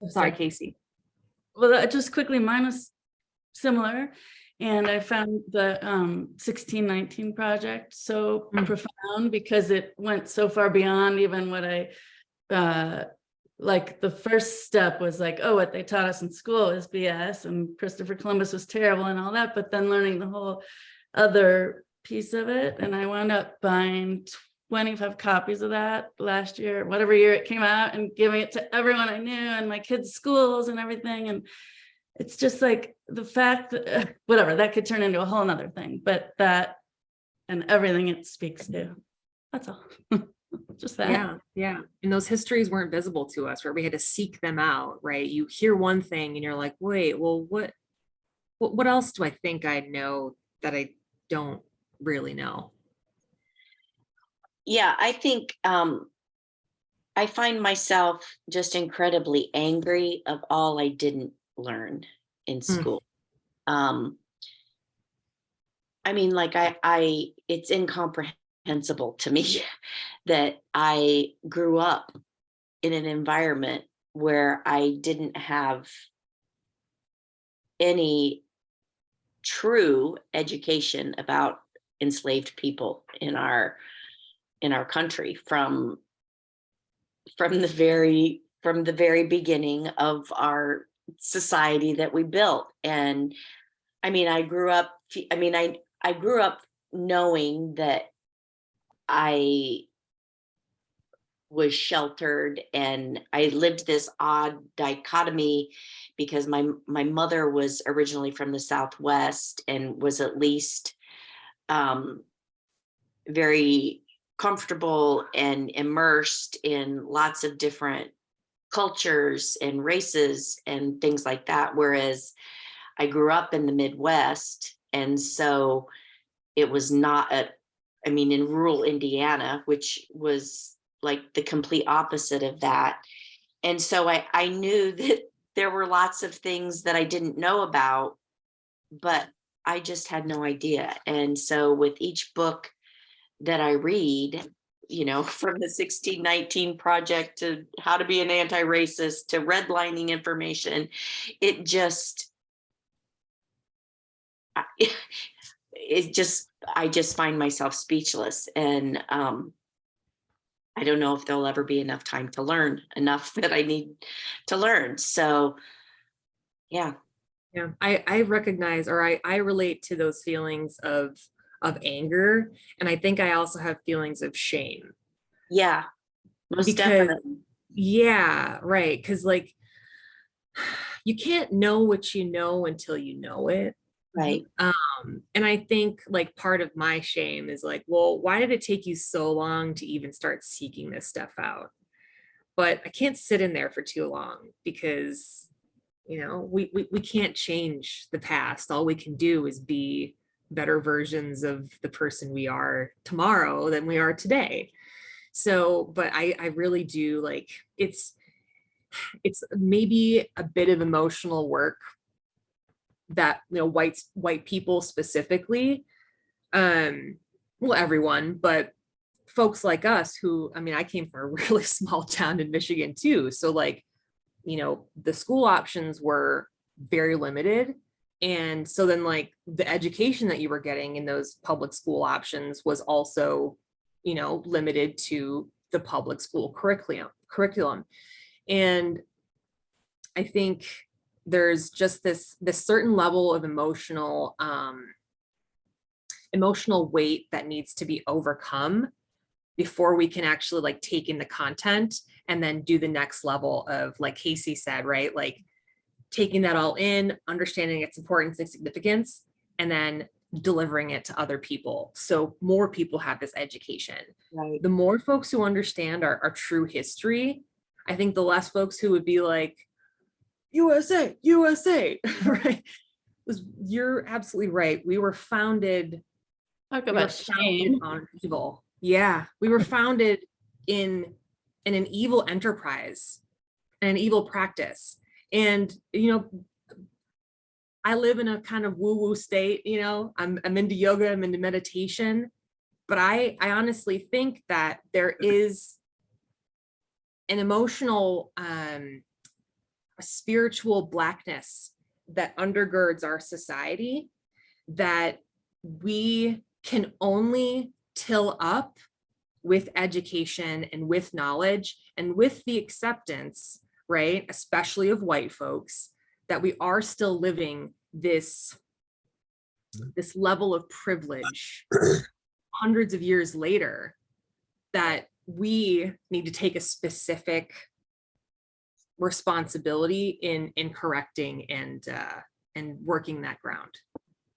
Sorry, Casey. Well, just quickly, mine was similar. And I found the 1619 project so profound because it went so far beyond even what I, like the first step was like, oh, what they taught us in school is BS and Christopher Columbus was terrible and all that, but then learning the whole other piece of it. And I wound up buying 25 copies of that last year, whatever year it came out, and giving it to everyone I knew and my kids' schools and everything. And it's just like the fact that whatever, that could turn into a whole nother thing, but that and everything it speaks to, that's all. Just that. Yeah. And those histories weren't visible to us, right? We had to seek them out, right? You hear one thing and you're like, wait, well, what else do I think I know that I don't really know? Yeah, I think I find myself just incredibly angry of all I didn't learn in school. I mean, like it's incomprehensible to me that I grew up in an environment where I didn't have any true education about enslaved people in our country from the very beginning of our society that we built. And I mean, I grew up knowing that I was sheltered, and I lived this odd dichotomy because my mother was originally from the Southwest and was at least very comfortable and immersed in lots of different cultures and races and things like that. Whereas I grew up in the Midwest, and so it was not in rural Indiana, which was like the complete opposite of that. And so I knew that there were lots of things that I didn't know about, but I just had no idea. And so with each book that I read, from the 1619 project to how to be an anti-racist to redlining information, I just find myself speechless. And I don't know if there'll ever be enough time to learn enough that I need to learn. So, yeah. Yeah, I recognize, or I relate to those feelings of anger. And I think I also have feelings of shame. Yeah, most definitely. Yeah, right. Because like, you can't know what you know until you know it. Right. And I think like part of my shame is like, well, why did it take you so long to even start seeking this stuff out? But I can't sit in there for too long because, we can't change the past. All we can do is be better versions of the person we are tomorrow than we are today. So, but I really do like, it's maybe a bit of emotional work that white people specifically, well, everyone, but folks like us who, I came from a really small town in Michigan too, so like, the school options were very limited, and so then like the education that you were getting in those public school options was also limited to the public school curriculum. And I think there's just this certain level of emotional weight that needs to be overcome before we can actually like take in the content and then do the next level of, like Casey said, right? Like taking that all in, understanding its importance and significance, and then delivering it to other people. So more people have this education. Right. The more folks who understand our true history, I think the less folks who would be like, USA, right? You're absolutely right. We were founded, Talk about shame. on evil. Yeah, we were founded in an evil enterprise and an evil practice. And, I live in a kind of woo-woo state, I'm into yoga, I'm into meditation, but I honestly think that there is an emotional, a spiritual blackness that undergirds our society that we can only till up with education and with knowledge and with the acceptance, right, especially of white folks, that we are still living this level of privilege hundreds of years later, that we need to take a specific responsibility in correcting and working that ground.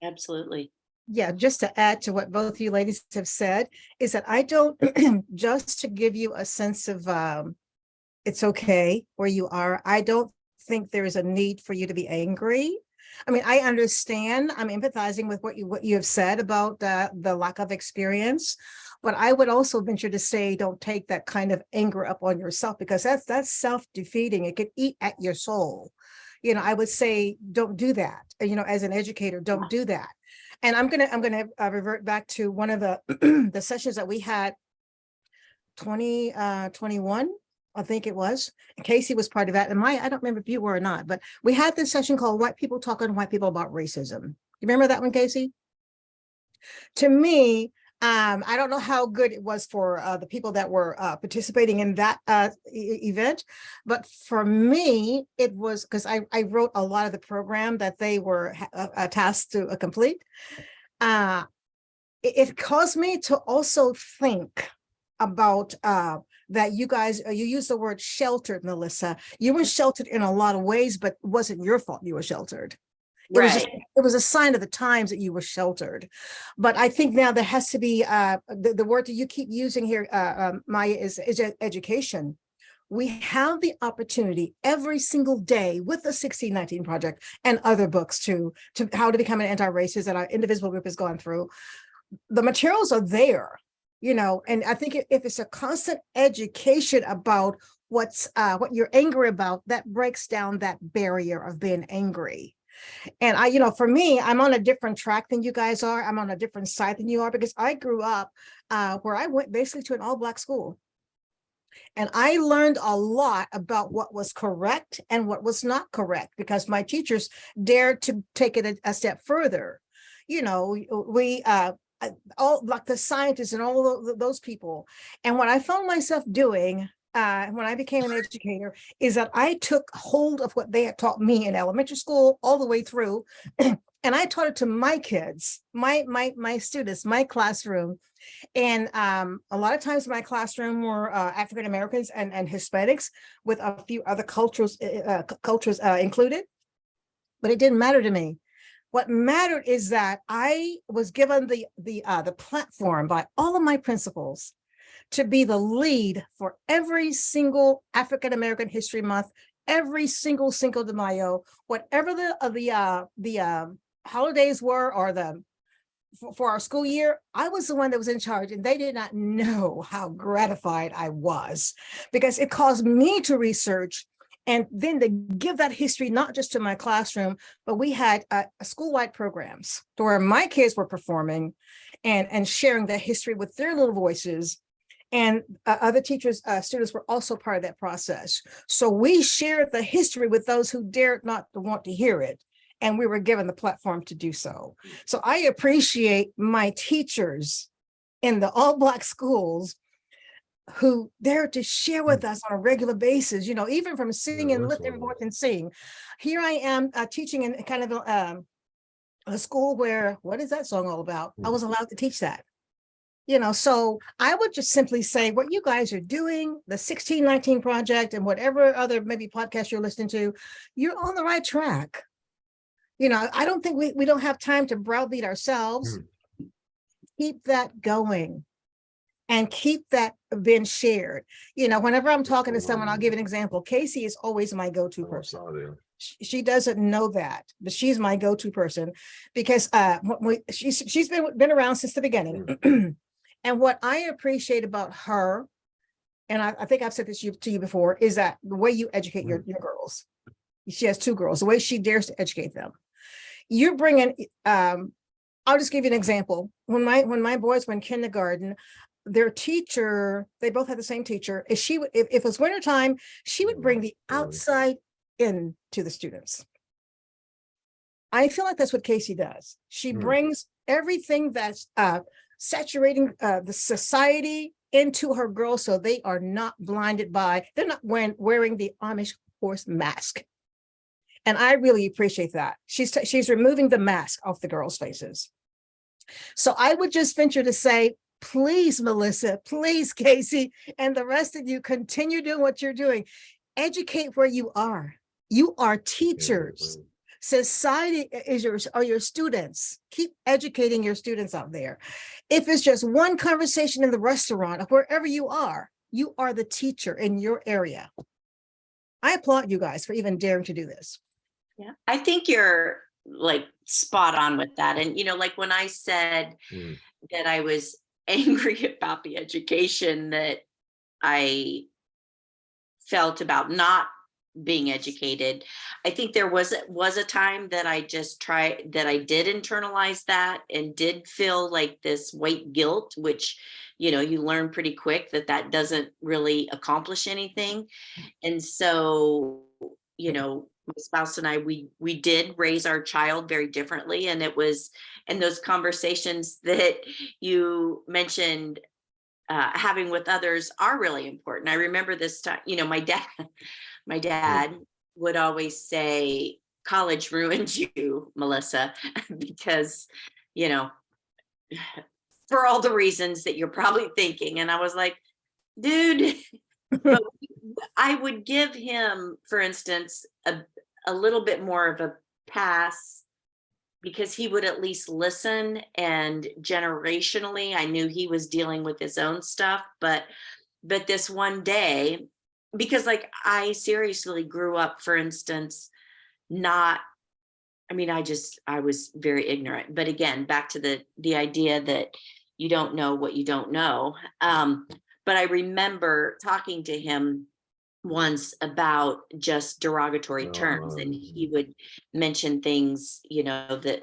Absolutely. Yeah, just to add to what both you ladies have said, is that I don't, just to give you a sense of it's okay where you are, I don't think there is a need for you to be angry. I mean, I understand, I'm empathizing with what you have said about the lack of experience, but I would also venture to say, don't take that kind of anger up on yourself, because that's self-defeating. It could eat at your soul. I would say, don't do that. As an educator, don't do that. And I'm gonna revert back to one of the the sessions that we had 2021, I think it was. Casey was part of that. And Maya, I don't remember if you were or not, but we had this session called White People Talking to White People About Racism. You remember that one, Casey? To me, I don't know how good it was for the people that were participating in that event, but for me, it was because I wrote a lot of the program that they were tasked to complete. It caused me to also think about that you guys, you used the word sheltered, Melissa. You were sheltered in a lot of ways, but it wasn't your fault you were sheltered. It was a sign of the times that you were sheltered. But I think now there has to be, the word that you keep using here, Maya, is education. We have the opportunity every single day with the 1619 Project and other books to how to become an anti-racist that our indivisible group has gone through. The materials are there, and I think if it's a constant education about what you're angry about, that breaks down that barrier of being angry. And for me, I'm on a different track than you guys are. I'm on a different side than you are, because I grew up where I went basically to an all-Black school. And I learned a lot about what was correct and what was not correct, because my teachers dared to take it a step further. We all like the scientists and all of those people. And what I found myself doing when I became an educator is that I took hold of what they had taught me in elementary school all the way through, and I taught it to my kids, my students, my classroom. And a lot of times my classroom were African Americans and Hispanics, with a few other cultures included, but it didn't matter to me. What mattered is that I was given the platform by all of my principals to be the lead for every single African American History Month, every single Cinco de Mayo, whatever the holidays were, or for our school year. I was the one that was in charge, and they did not know how gratified I was, because it caused me to research and then to give that history, not just to my classroom, but we had school-wide programs where my kids were performing and sharing that history with their little voices. And other teachers, students were also part of that process. So we shared the history with those who dared not to want to hear it. And we were given the platform to do so. So I appreciate my teachers in the all-Black schools who dare to share with us on a regular basis, even from singing and lift every voice and sing. Here I am teaching in kind of a school where, what is that song all about? I was allowed to teach that. So I would just simply say what you guys are doing, the 1619 Project and whatever other maybe podcast you're listening to, you're on the right track. I don't think we don't have time to browbeat ourselves. Keep that going and keep that being shared. Whenever I'm talking to someone, I'll give an example. Casey is always my go-to person. She doesn't know that, but she's my go-to person, because she's been around since the beginning. And what I appreciate about her, and I think I've said this to you before, is that the way you educate your girls. She has 2 girls, the way she dares to educate them. You're bringing, I'll just give you an example. When my boys were in kindergarten, their teacher, they both had the same teacher. If it was wintertime, she would bring the outside in to the students. I feel like that's what Casey does. She brings everything that's saturating the society into her girls, so they are not blinded by, they're not wearing the Amish horse mask. And I really appreciate that. She's removing the mask off the girls' faces. So I would just venture to say, please, Melissa, please, Casey, and the rest of you, continue doing what you're doing. Educate where you are. You are teachers. Society are your students. Keep educating your students out there. If it's just one conversation in the restaurant or wherever you are the teacher in your area. I applaud you guys for even daring to do this. Yeah, I think you're like spot on with that. And, like when I said that I was angry about the education that I felt about not being educated, I think there was a time that I did internalize that and did feel like this white guilt, which, you learn pretty quick that doesn't really accomplish anything. And so, my spouse and I, we did raise our child very differently. And it was, and those conversations that you mentioned having with others are really important. I remember this time, my dad would always say, college ruined you, Melissa, because, for all the reasons that you're probably thinking. And I was like, dude, but I would give him, for instance, a little bit more of a pass because he would at least listen, and generationally, I knew he was dealing with his own stuff. But this one day, because like I seriously grew up, for instance, I was very ignorant. But again, back to the idea that you don't know what you don't know. But I remember talking to him once about just derogatory terms, and he would mention things, that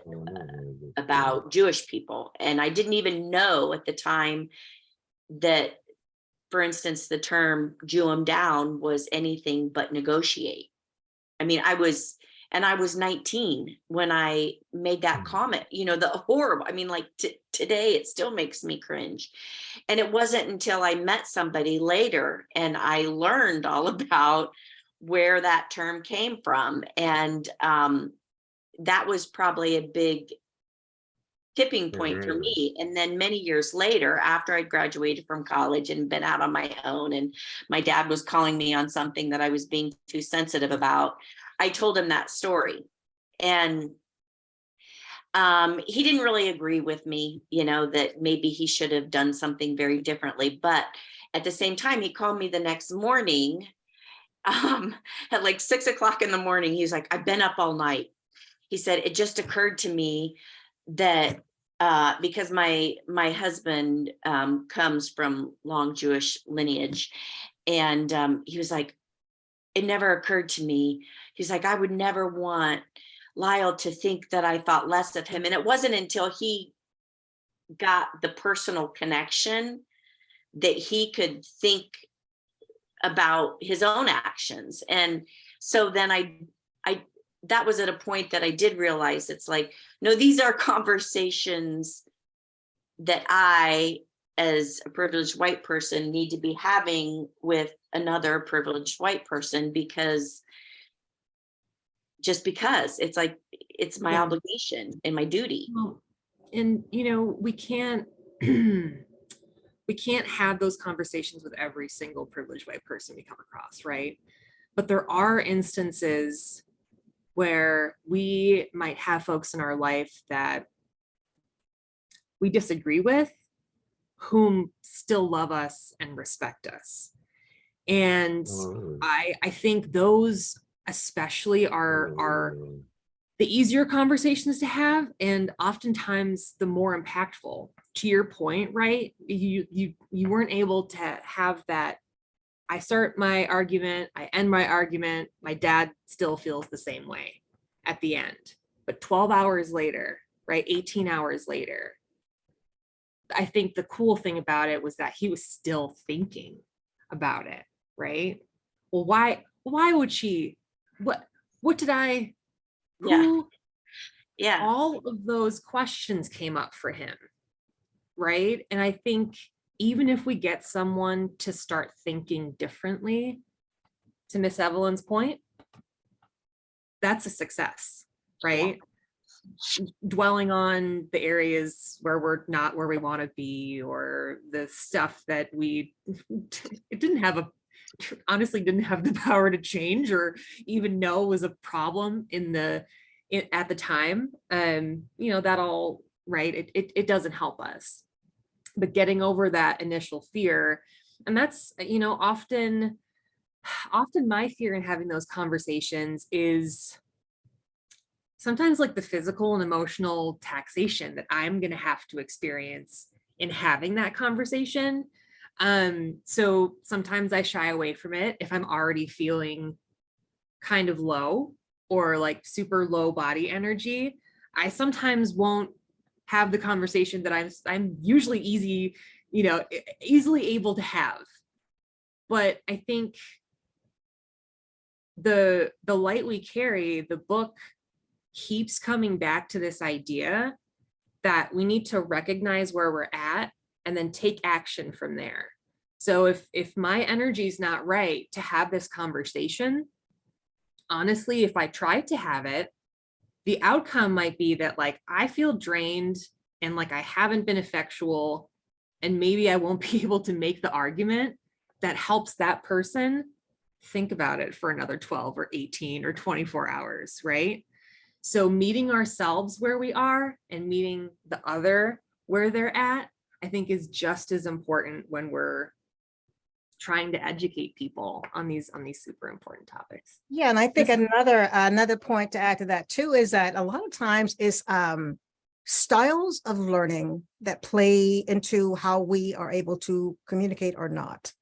about Jewish people. And I didn't even know at the time that, for instance, the term Jew 'em down was anything but negotiate. I mean, I was 19 when I made that comment, the horrible, like today, it still makes me cringe. And it wasn't until I met somebody later and I learned all about where that term came from. And that was probably a big tipping point for me. And then many years later, after I graduated from college and been out on my own, and my dad was calling me on something that I was being too sensitive about, I told him that story. And he didn't really agree with me, that maybe he should have done something very differently. But at the same time, he called me the next morning at like 6 o'clock in the morning. He's like, I've been up all night. He said, it just occurred to me that because my husband comes from long Jewish lineage, and he was like, it never occurred to me. He's like, I would never want Lyle to think that I thought less of him. And it wasn't until he got the personal connection that he could think about his own actions. And so then I that was at a point that I did realize, it's like, no, these are conversations that I, as a privileged white person, need to be having with another privileged white person, because it's like, it's my obligation and my duty. Well, and we can't we can't have those conversations with every single privileged white person we come across, right? But there are instances where we might have folks in our life that we disagree with, whom still love us and respect us. And I think those especially are the easier conversations to have, and oftentimes the more impactful. To your point, right? You weren't able to have that. I start my argument, I end my argument, my dad still feels the same way at the end. But 12 hours later, right, 18 hours later, I think the cool thing about it was that he was still thinking about it, right? Well, why would she, what did I, Yeah. who, Yeah. all of those questions came up for him, right? And I think even if we get someone to start thinking differently, to Miss Evelyn's point, that's a success, right? Dwelling on the areas where we're not where we want to be, or the stuff that it honestly didn't have the power to change or even know was a problem at the time. That all, right, it doesn't help us. But getting over that initial fear, and that's, often my fear in having those conversations is sometimes like the physical and emotional taxation that I'm going to have to experience in having that conversation. So sometimes I shy away from it if I'm already feeling kind of low or like super low body energy. I sometimes won't have the conversation that I'm usually easily able to have. But I think the light we carry, the book keeps coming back to this idea that we need to recognize where we're at and then take action from there. So if my energy is not right to have this conversation, honestly, if I try to have it, the outcome might be that like I feel drained and like I haven't been effectual, and maybe I won't be able to make the argument that helps that person think about it for another 12 or 18 or 24 hours, right? So meeting ourselves where we are and meeting the other where they're at, I think is just as important when we're trying to educate people on these super important topics. Yeah, and I think another point to add to that too is that a lot of times it's styles of learning that play into how we are able to communicate or not.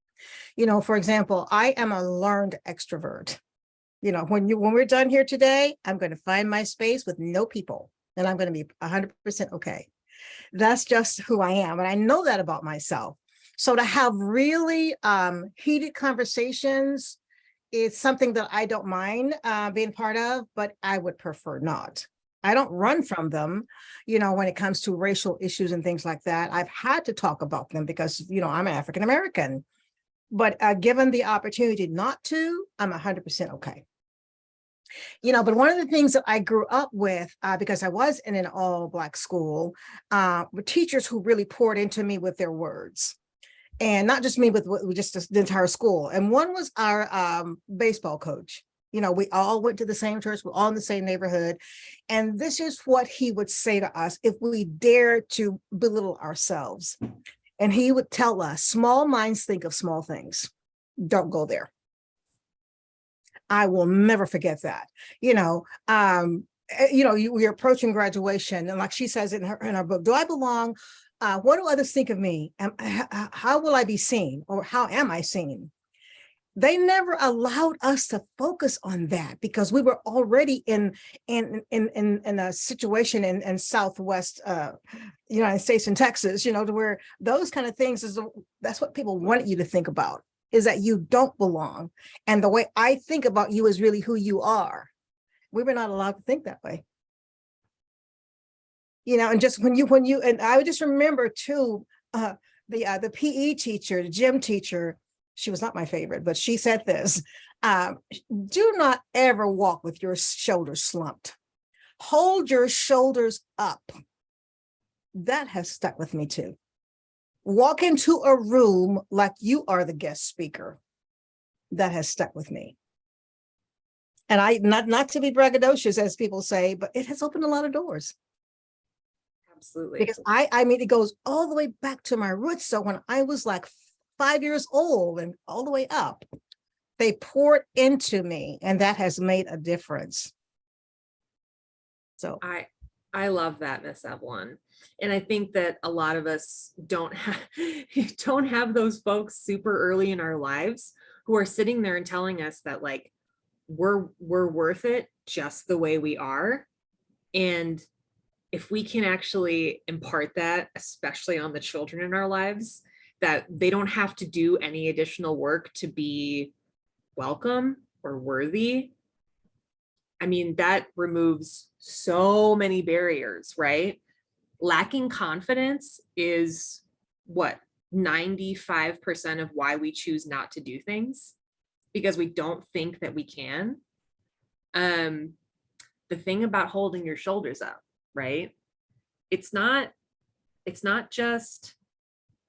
For example, I am a learned extrovert. When we're done here today, I'm going to find my space with no people, and I'm going to be 100% okay. That's just who I am, and I know that about myself. So to have really heated conversations is something that I don't mind being part of, but I would prefer not. I don't run from them, when it comes to racial issues and things like that. I've had to talk about them because, I'm African American. But given the opportunity not to, I'm 100% okay. But one of the things that I grew up with, because I was in an all-Black school, were teachers who really poured into me with their words. And not just me, with just the entire school. And one was our baseball coach. We all went to the same church, we're all in the same neighborhood. And this is what he would say to us if we dared to belittle ourselves. And he would tell us, small minds think of small things. Don't go there. I will never forget that. We're approaching graduation. And like she says in her book, do I belong? What do others think of me? How will I be seen? Or how am I seen? They never allowed us to focus on that because we were already in a situation in Southwest United States and Texas, to where those kind of things that's what people want you to think about, is that you don't belong. And the way I think about you is really who you are. We were not allowed to think that way. And just when you, and I would just remember too, the PE teacher, the gym teacher, she was not my favorite, but she said this, do not ever walk with your shoulders slumped. Hold your shoulders up. That has stuck with me too. Walk into a room like you are the guest speaker. That has stuck with me. And I, not to be braggadocious, as people say, but it has opened a lot of doors. Absolutely. Because I mean, it goes all the way back to my roots. So when I was like 5 years old and all the way up, they poured into me, and that has made a difference. So I love that, Miss Evelyn. And I think that a lot of us don't have those folks super early in our lives who are sitting there and telling us that like we're worth it just the way we are. And if we can actually impart that, especially on the children in our lives, that they don't have to do any additional work to be welcome or worthy. I mean, that removes so many barriers, right? Lacking confidence is what 95% of why we choose not to do things, because we don't think that we can. The thing about holding your shoulders up, right? It's not just,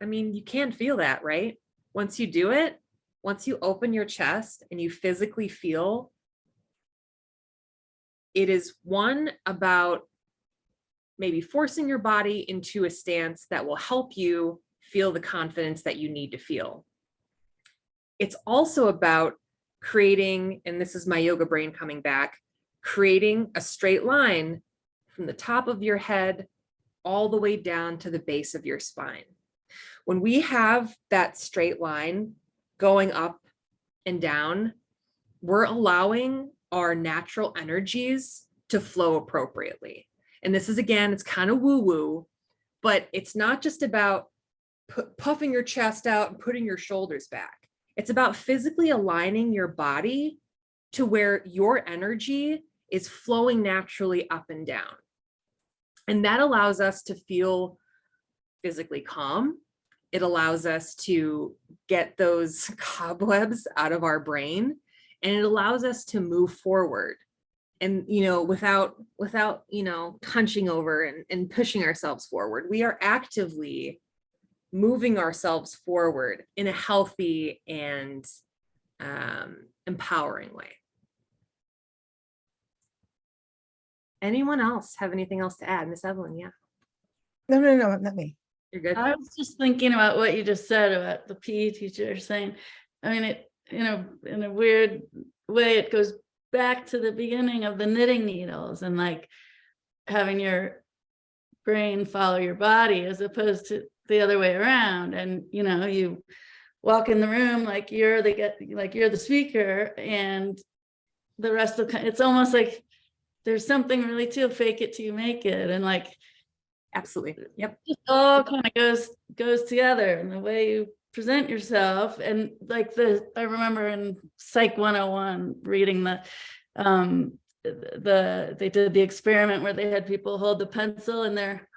I mean, you can feel that, right? Once you do it, once you open your chest and you physically feel, it is one about maybe forcing your body into a stance that will help you feel the confidence that you need to feel. It's also about creating, and this is my yoga brain coming back, creating a straight line from the top of your head all the way down to the base of your spine. When we have that straight line going up and down, we're allowing our natural energies to flow appropriately. And this is, again, it's kind of woo-woo, but it's not just about puffing your chest out and putting your shoulders back. It's about physically aligning your body to where your energy is flowing naturally up and down. And that allows us to feel physically calm. It allows us to get those cobwebs out of our brain, and it allows us to move forward. And, you know, without, you know, hunching over and pushing ourselves forward, we are actively moving ourselves forward in a healthy and empowering way. Anyone else have anything else to add? Miss Evelyn, yeah. no, not me. You're good. I was just thinking about what you just said about the PE teacher saying, I mean, it, you know, in a weird way, it goes back to the beginning of the knitting needles and like having your brain follow your body as opposed to the other way around. And, you know, you walk in the room like you're the speaker, and the rest of it's almost like there's something really to fake it till you make it. And like, Absolutely. Yep. it all kind of goes together in the way you present yourself. And like I remember in Psych 101 reading they did the experiment where they had people hold the pencil in their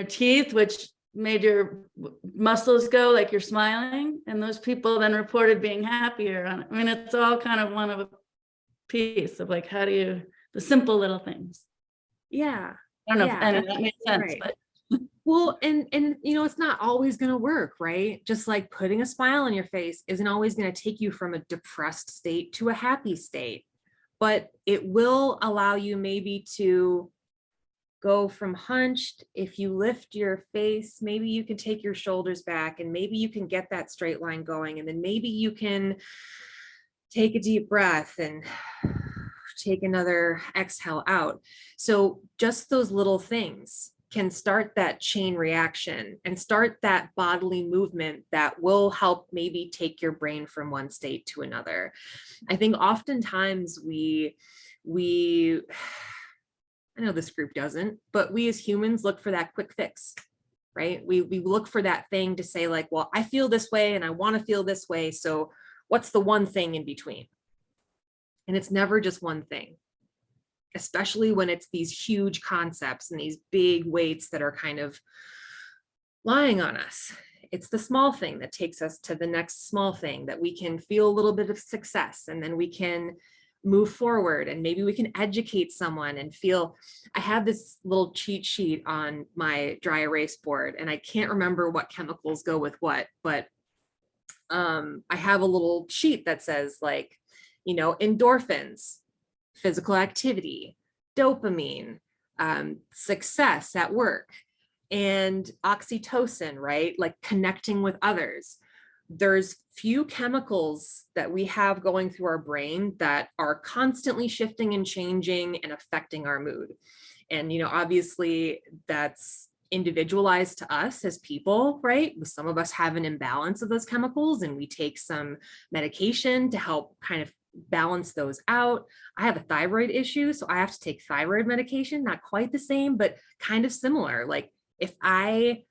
teeth, which made your muscles go like you're smiling, and those people then reported being happier on it. I mean, it's all kind of one of a piece of like, how do you, the simple little things. Yeah. I don't know Yeah, if that makes sense, right. but Well, and you know, it's not always going to work, right? Just like putting a smile on your face isn't always going to take you from a depressed state to a happy state, but it will allow you maybe to go from hunched. If you lift your face, maybe you can take your shoulders back, and maybe you can get that straight line going, and then maybe you can take a deep breath and take another exhale out. So just those little things can start that chain reaction and start that bodily movement that will help maybe take your brain from one state to another. I think oftentimes we I know this group doesn't, but we as humans look for that quick fix, right? We look for that thing to say like, well, I feel this way and I want to feel this way. So what's the one thing in between? And it's never just one thing, especially when it's these huge concepts and these big weights that are kind of lying on us. It's the small thing that takes us to the next small thing that we can feel a little bit of success, and then we can move forward, and maybe we can educate someone and feel. I have this little cheat sheet on my dry erase board, and I can't remember what chemicals go with what, but I have a little sheet that says like, you know, endorphins, physical activity, dopamine, success at work, and oxytocin, right? Like connecting with others. there's few chemicals that we have going through our brain that are constantly shifting and changing and affecting our mood. And, obviously that's individualized to us as people, right? Some of us have an imbalance of those chemicals and we take some medication to help kind of balance those out. I have a thyroid issue, so I have to take thyroid medication, not quite the same, but kind of similar. Like if I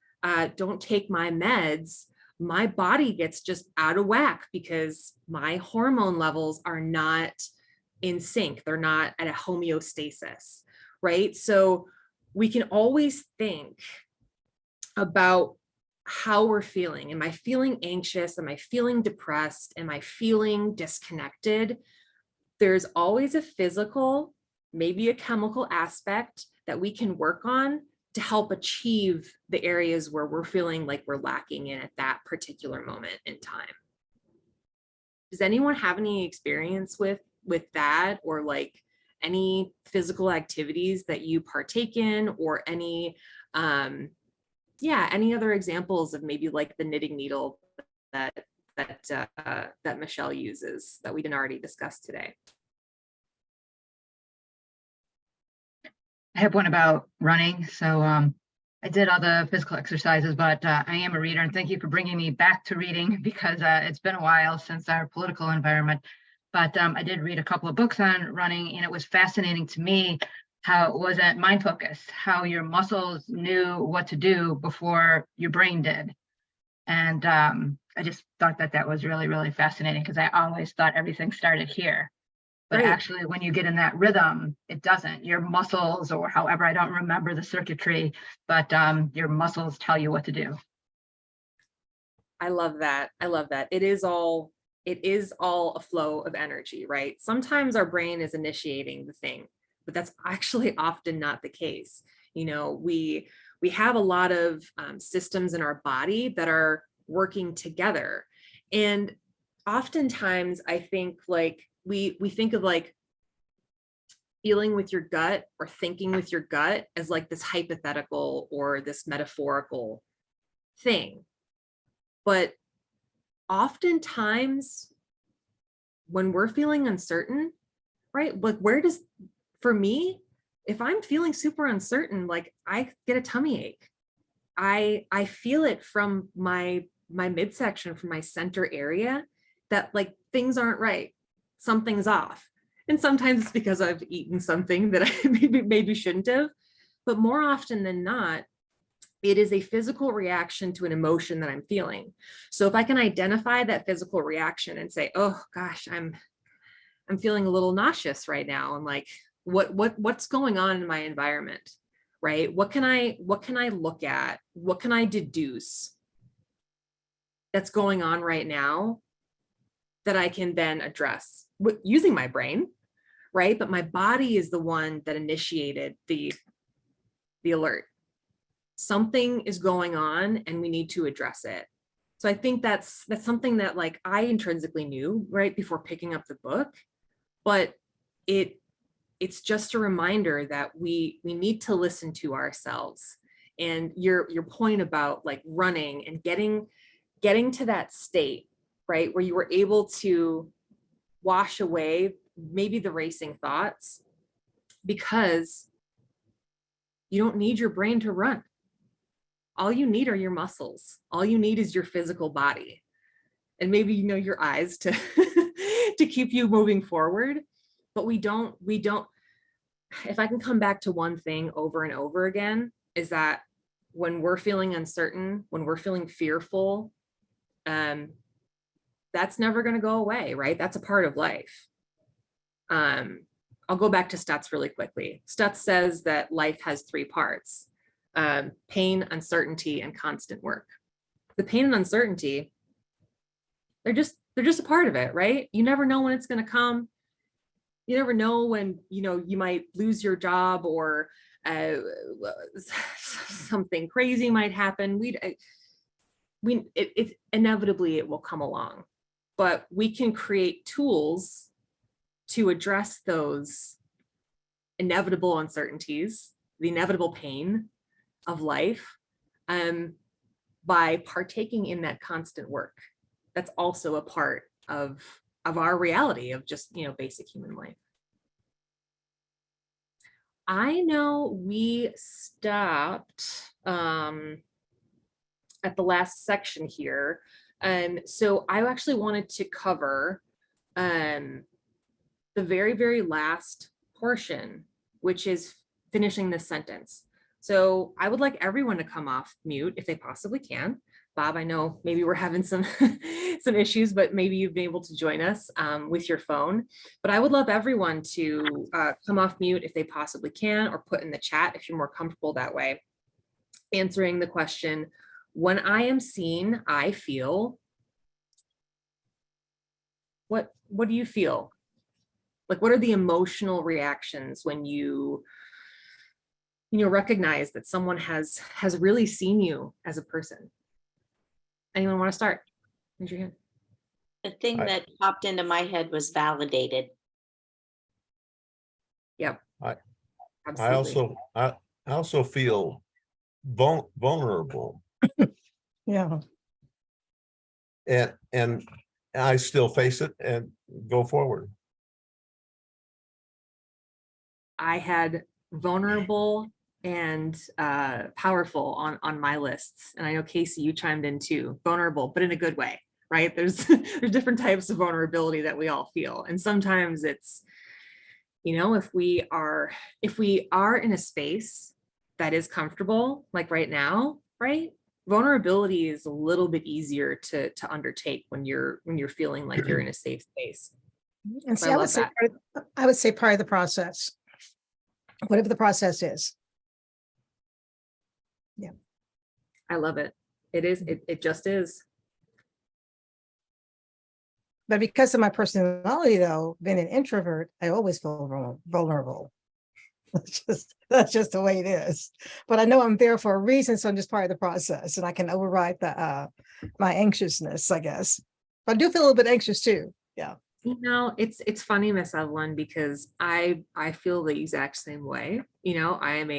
don't take my meds, my body gets just out of whack because my hormone levels are not in sync. They're not at a homeostasis, right? So we can always think about how we're feeling. Am I feeling anxious? Am I feeling depressed? Am I feeling disconnected? There's always a physical, maybe a chemical aspect that we can work on to help achieve the areas where we're feeling like we're lacking in at that particular moment in time. Does anyone have any experience with that, or like any physical activities that you partake in, or any any other examples of maybe like the knitting needle that Michelle uses that we didn't already discuss today? I have one about running. So I did all the physical exercises, but I am a reader, and thank you for bringing me back to reading, because it's been a while since our political environment. But I did read a couple of books on running, and it was fascinating to me how it wasn't mind focused, how your muscles knew what to do before your brain did. And I just thought that was really, really fascinating, because I always thought everything started here. But Right. actually, when you get in that rhythm, it doesn't. Your muscles, or however, I don't remember the circuitry, but your muscles tell you what to do. I love that. I love that. It is all a flow of energy, right? Sometimes our brain is initiating the thing, but that's actually often not the case. We have a lot of systems in our body that are working together. And oftentimes I think like we think of like feeling with your gut or thinking with your gut as like this hypothetical or this metaphorical thing. But oftentimes when we're feeling uncertain, right? Like for me, if I'm feeling super uncertain, like I get a tummy ache. I feel it from my midsection, from my center area, that like things aren't right. Something's off. And sometimes it's because I've eaten something that I maybe shouldn't have. But more often than not, it is a physical reaction to an emotion that I'm feeling. So if I can identify that physical reaction and say, oh gosh, I'm feeling a little nauseous right now. And like, what's going on in my environment, right? What can I look at? What can I deduce that's going on right now that I can then address using my brain, right? But my body is the one that initiated the alert. Something is going on and we need to address it. So I think that's something that like I intrinsically knew right before picking up the book, but it's just a reminder that we need to listen to ourselves. And your point about like running and getting to that state, right, where you were able to wash away maybe the racing thoughts, because you don't need your brain to run. All you need are your muscles. All you need is your physical body, and maybe your eyes to to keep you moving forward. But we don't, if I can come back to one thing over and over again, is that when we're feeling uncertain, when we're feeling fearful, that's never going to go away, right? That's a part of life. I'll go back to Stutz really quickly. Stutz says that life has three parts: pain, uncertainty, and constant work. The pain and uncertainty, they're just a part of it, right? You never know when it's going to come. You never know when, you might lose your job, or something crazy might happen. It inevitably it will come along, but we can create tools to address those inevitable uncertainties, the inevitable pain of life, by partaking in that constant work, that's also a part of our reality of just, basic human life. I know we stopped at the last section here. So I actually wanted to cover the very, very last portion, which is finishing this sentence. So I would like everyone to come off mute if they possibly can. Bob, I know maybe we're having some some issues, but maybe you've been able to join us with your phone. But I would love everyone to come off mute if they possibly can, or put in the chat if you're more comfortable that way, answering the question, when I am seen, I feel. What do you feel? Like, what are the emotional reactions when you recognize that someone has really seen you as a person? Anyone want to start? Raise your hand. The thing I- that popped into my head was validated. Yep. I Absolutely. also feel vulnerable, Yeah. and I still face it and go forward. I had vulnerable and powerful on my lists, and I know Casey, you chimed in too. Vulnerable, but in a good way, right? There's there's different types of vulnerability that we all feel, and sometimes it's, if we are in a space that is comfortable, like right now, right? Vulnerability is a little bit easier to undertake when you're feeling like you're in a safe space. And So see, I I love would say, that. I would say part of the process, whatever the process is. I love it. It is. It just is. But because of my personality, though, being an introvert, I always feel vulnerable. That's just the way it is. But I know I'm there for a reason, so I'm just part of the process, and I can override the my anxiousness, I guess. But I do feel a little bit anxious too. Yeah. It's funny, Miss Evelyn, because I feel the exact same way. I am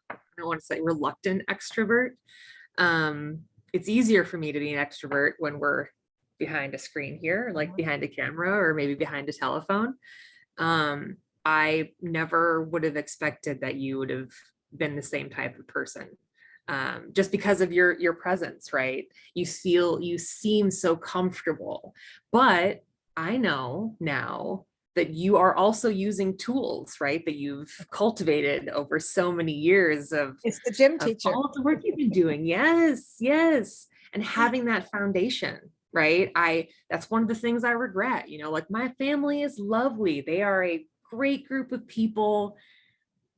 I don't want to say reluctant extrovert. It's easier for me to be an extrovert when we're behind a screen here, like behind a camera or maybe behind a telephone. I never would have expected that you would have been the same type of person. Just because of your presence, right? You seem so comfortable, but I know now that you are also using tools, right? That you've cultivated over so many years of It's the gym teacher. all the work you've been doing. Yes, yes. And having that foundation, right? That's one of the things I regret, like my family is lovely. They are a great group of people,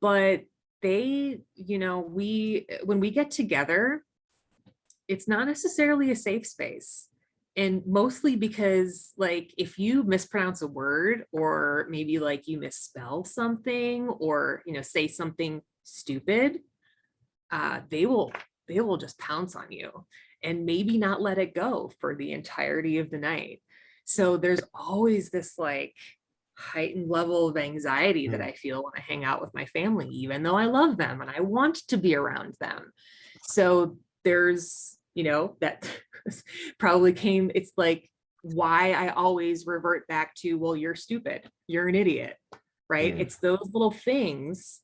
but when we get together, it's not necessarily a safe space. And mostly because, like, if you mispronounce a word, or maybe like you misspell something, or say something stupid, they will just pounce on you and maybe not let it go for the entirety of the night. So there's always this like heightened level of anxiety that I feel when I hang out with my family, even though I love them and I want to be around them. So there's, that probably it's like why I always revert back to, well, you're stupid, you're an idiot, right? It's those little things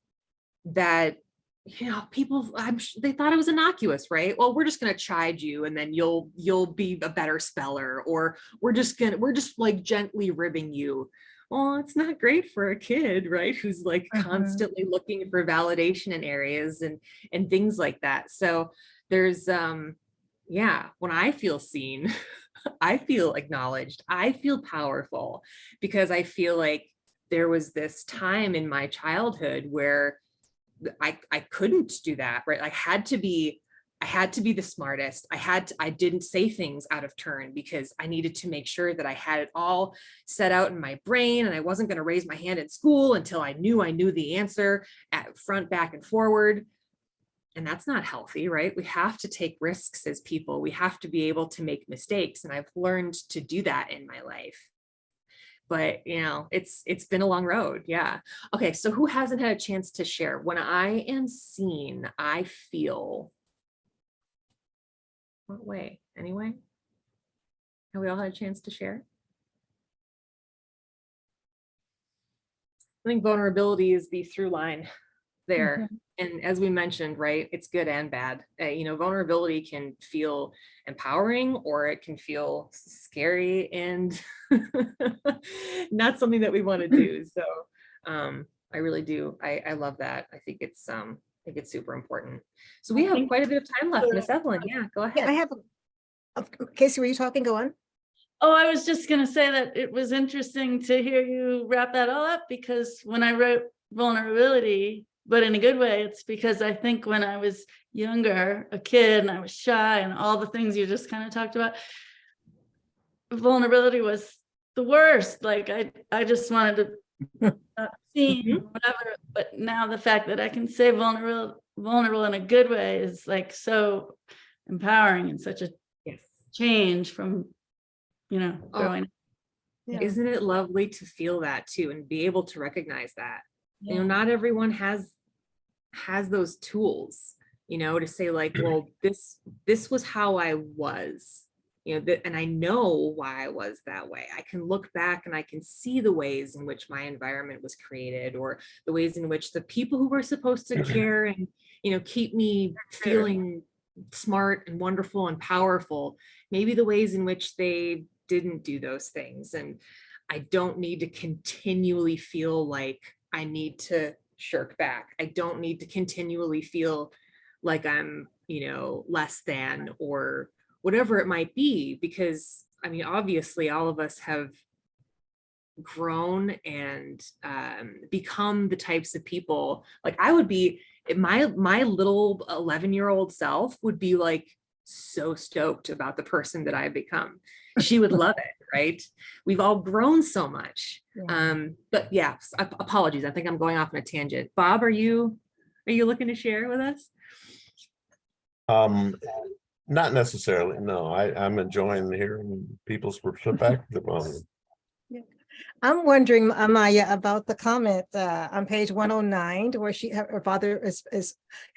that, people, they thought it was innocuous, right? Well, we're just going to chide you and then you'll be a better speller, or we're just like gently ribbing you. Well, it's not great for a kid, right? Who's like constantly looking for validation in areas and things like that. So there's, when I feel seen, I feel acknowledged, I feel powerful, because I feel like there was this time in my childhood where I couldn't do that, right? I had to be the smartest. I didn't say things out of turn because I needed to make sure that I had it all set out in my brain, and I wasn't going to raise my hand in school until I knew the answer at front, back, and forward. And that's not healthy, right? We have to take risks as people. We have to be able to make mistakes. And I've learned to do that in my life. But it's been a long road. Yeah. Okay. So who hasn't had a chance to share? When I am seen, I feel. What way? Anyway? Have we all had a chance to share? I think vulnerability is the through line there. And as we mentioned, right, it's good and bad. Vulnerability can feel empowering, or it can feel scary and not something that we want to do. So I really do. I love that. I think it's super important. So we have quite a bit of time left, Miss Evelyn. Yeah, go ahead. Yeah, I have, Casey, were you talking? Go on. Oh, I was just going to say that it was interesting to hear you wrap that all up, because when I wrote vulnerability, but in a good way, it's because I think when I was younger, a kid, and I was shy and all the things you just kind of talked about, vulnerability was the worst. Like I just wanted to see whatever, but now the fact that I can say vulnerable in a good way is like so empowering and such a change from, growing up. Yeah. Isn't it lovely to feel that too, and be able to recognize that? Not everyone has those tools, to say like, well, this was how I was, and I know why I was that way. I can look back and I can see the ways in which my environment was created, or the ways in which the people who were supposed to care and, keep me feeling smart and wonderful and powerful, maybe the ways in which they didn't do those things. And I don't need to continually feel like I need to shirk back. I don't need to continually feel like I'm, less than, or whatever it might be, because obviously all of us have grown and become the types of people. Like I would be, my little 11-year-old self would be like so stoked about the person that I've become. She would love it, right? We've all grown so much. But yeah, apologies. I think I'm going off on a tangent. Bob, are you looking to share with us? Not necessarily. No, I'm enjoying hearing people's perspective on it. I'm wondering, Maya, about the comment on page 109, where her father has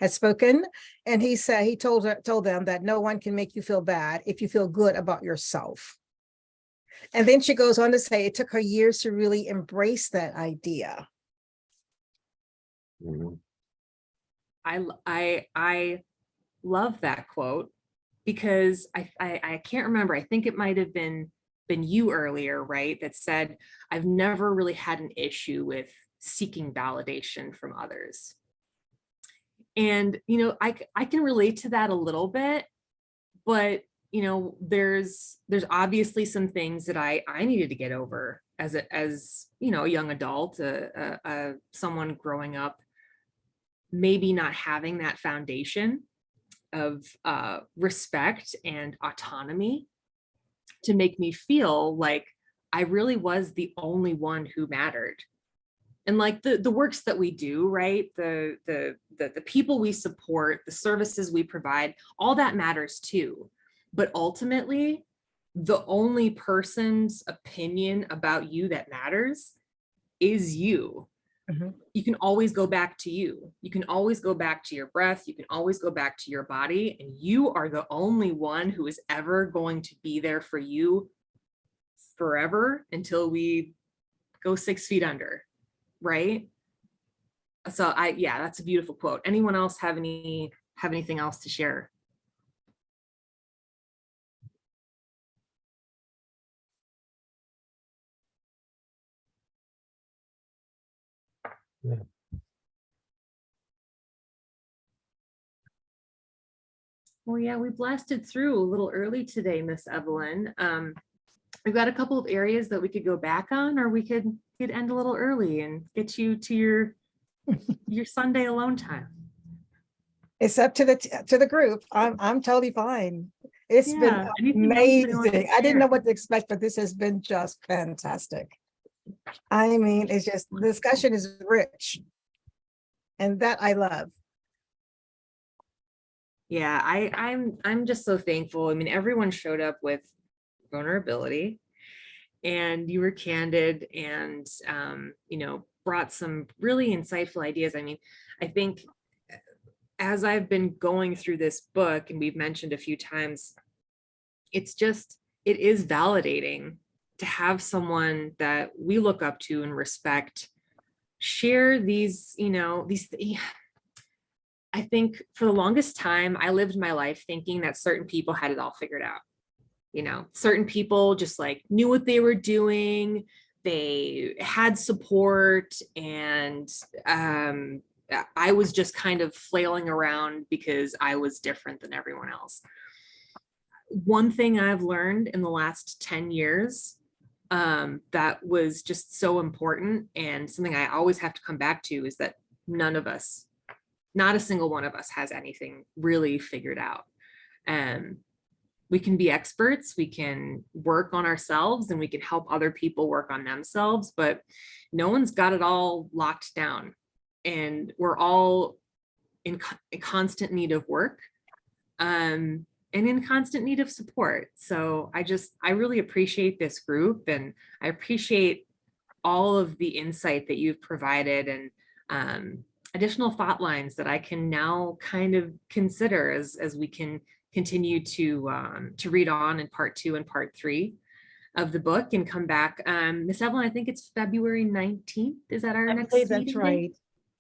spoken, and he said he told them that no one can make you feel bad if you feel good about yourself. And then she goes on to say it took her years to really embrace that idea. Mhm. I love that quote, because I can't remember. I think it might have been you earlier, right? That said, I've never really had an issue with seeking validation from others. And, I can relate to that a little bit, but, there's obviously some things that I needed to get over as a young adult, someone growing up, maybe not having that foundation of respect and autonomy to make me feel like I really was the only one who mattered. And like the works that we do, right? The people we support, the services we provide, all that matters too. But ultimately, the only person's opinion about you that matters is you. You can always go back to you. You can always go back to your breath. You can always go back to your body. And you are the only one who is ever going to be there for you forever until we go 6 feet under, right? So that's a beautiful quote. Anyone else have anything else to share? Yeah. Well, yeah, we blasted through a little early today, Miss Evelyn. We've got a couple of areas that we could go back on, or we could end a little early and get you to your Sunday alone time. It's up to the group. I'm totally fine. It's been amazing. I didn't know what to expect, but this has been just fantastic. I mean, it's just, the discussion is rich, and that I love. Yeah, I'm just so thankful. I mean, everyone showed up with vulnerability, and you were candid, and brought some really insightful ideas. I mean, I think as I've been going through this book, and we've mentioned a few times, it it is validating to have someone that we look up to and respect share these, I think for the longest time, I lived my life thinking that certain people had it all figured out. Certain people just like knew what they were doing. They had support, and I was just kind of flailing around because I was different than everyone else. One thing I've learned in the last 10 years that was just so important, and something I always have to come back to, is that none of us, not a single one of us, has anything really figured out. We can be experts, we can work on ourselves, and we can help other people work on themselves, but no one's got it all locked down. And we're all in constant need of work and in constant need of support. So I really appreciate this group, and I appreciate all of the insight that you've provided, and additional thought lines that I can now kind of consider as we can continue to read on in part 2 and part 3 of the book and come back. Miss Evelyn, I think it's February 19th. Is that our I next believe that's meeting right.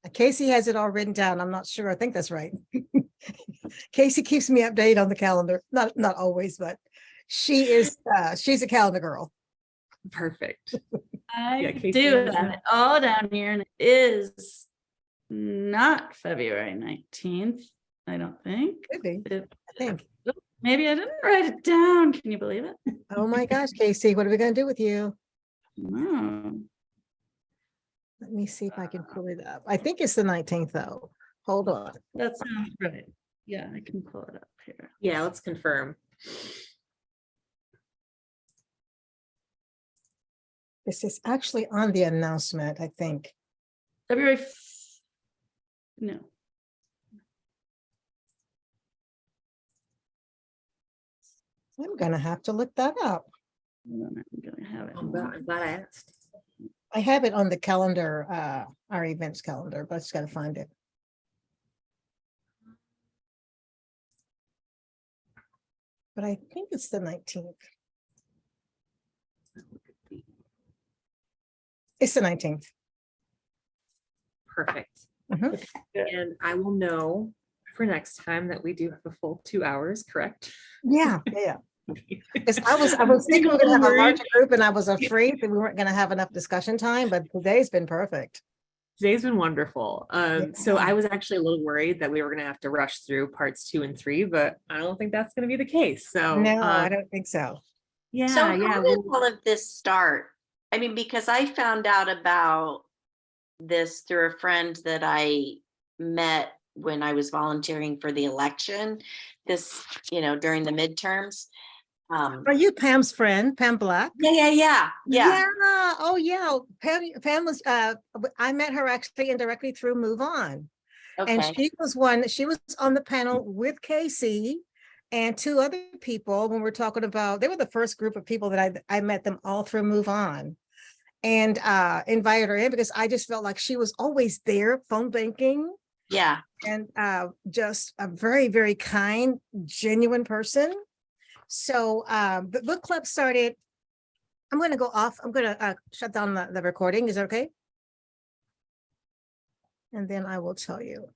date? Casey has it all written down. I'm not sure. I think that's right. Casey keeps me updated on the calendar. Not always, but she's a calendar girl. Perfect. I Yeah, Casey, do let us have know. it all down here, and it is not February 19th, I don't think. Could be, It- I think. Maybe I didn't write it down. Can you believe it? Oh my gosh, Casey, what are we gonna do with you? No. Let me see if I can pull it up. I think it's the 19th though. Hold on. That sounds right. Yeah, I can pull it up here. Yeah, let's confirm. This is actually on the announcement, I think. No. I'm gonna have to look that up. Hold on, I'm gonna have it. I'm glad I asked. I have it on the calendar, our events calendar, but I just gotta find it. But I think it's the 19th. It's the 19th. Perfect. Mhm. And I will know for next time that we do have a full 2 hours, correct? Yeah, yeah. Because I was thinking we were gonna have a larger group, and I was afraid that we weren't gonna have enough discussion time, but today's been perfect. Today's been wonderful. So Yeah. I was actually a little worried that we were going to have to rush through parts 2 and 3, but I don't think that's going to be the case. So No, I don't think so. yeah, So how yeah. did all of this start? I mean, because I found out about this through a friend that I met when I was volunteering for the election, during the midterms. Are you Pam's friend, Pam Black? Yeah. Oh, yeah. Pam was, I met her actually indirectly through Move On. And Okay. she was on the panel with Casey and 2 other people when we're talking about, they were the first group of people that I met them all through Move On. And invited her in because I just felt like she was always there, phone banking, Yeah. and just a very, very kind, genuine person. So the book club started. I'm going to go off. I'm going to shut down the recording. Is that okay? And then I will tell you.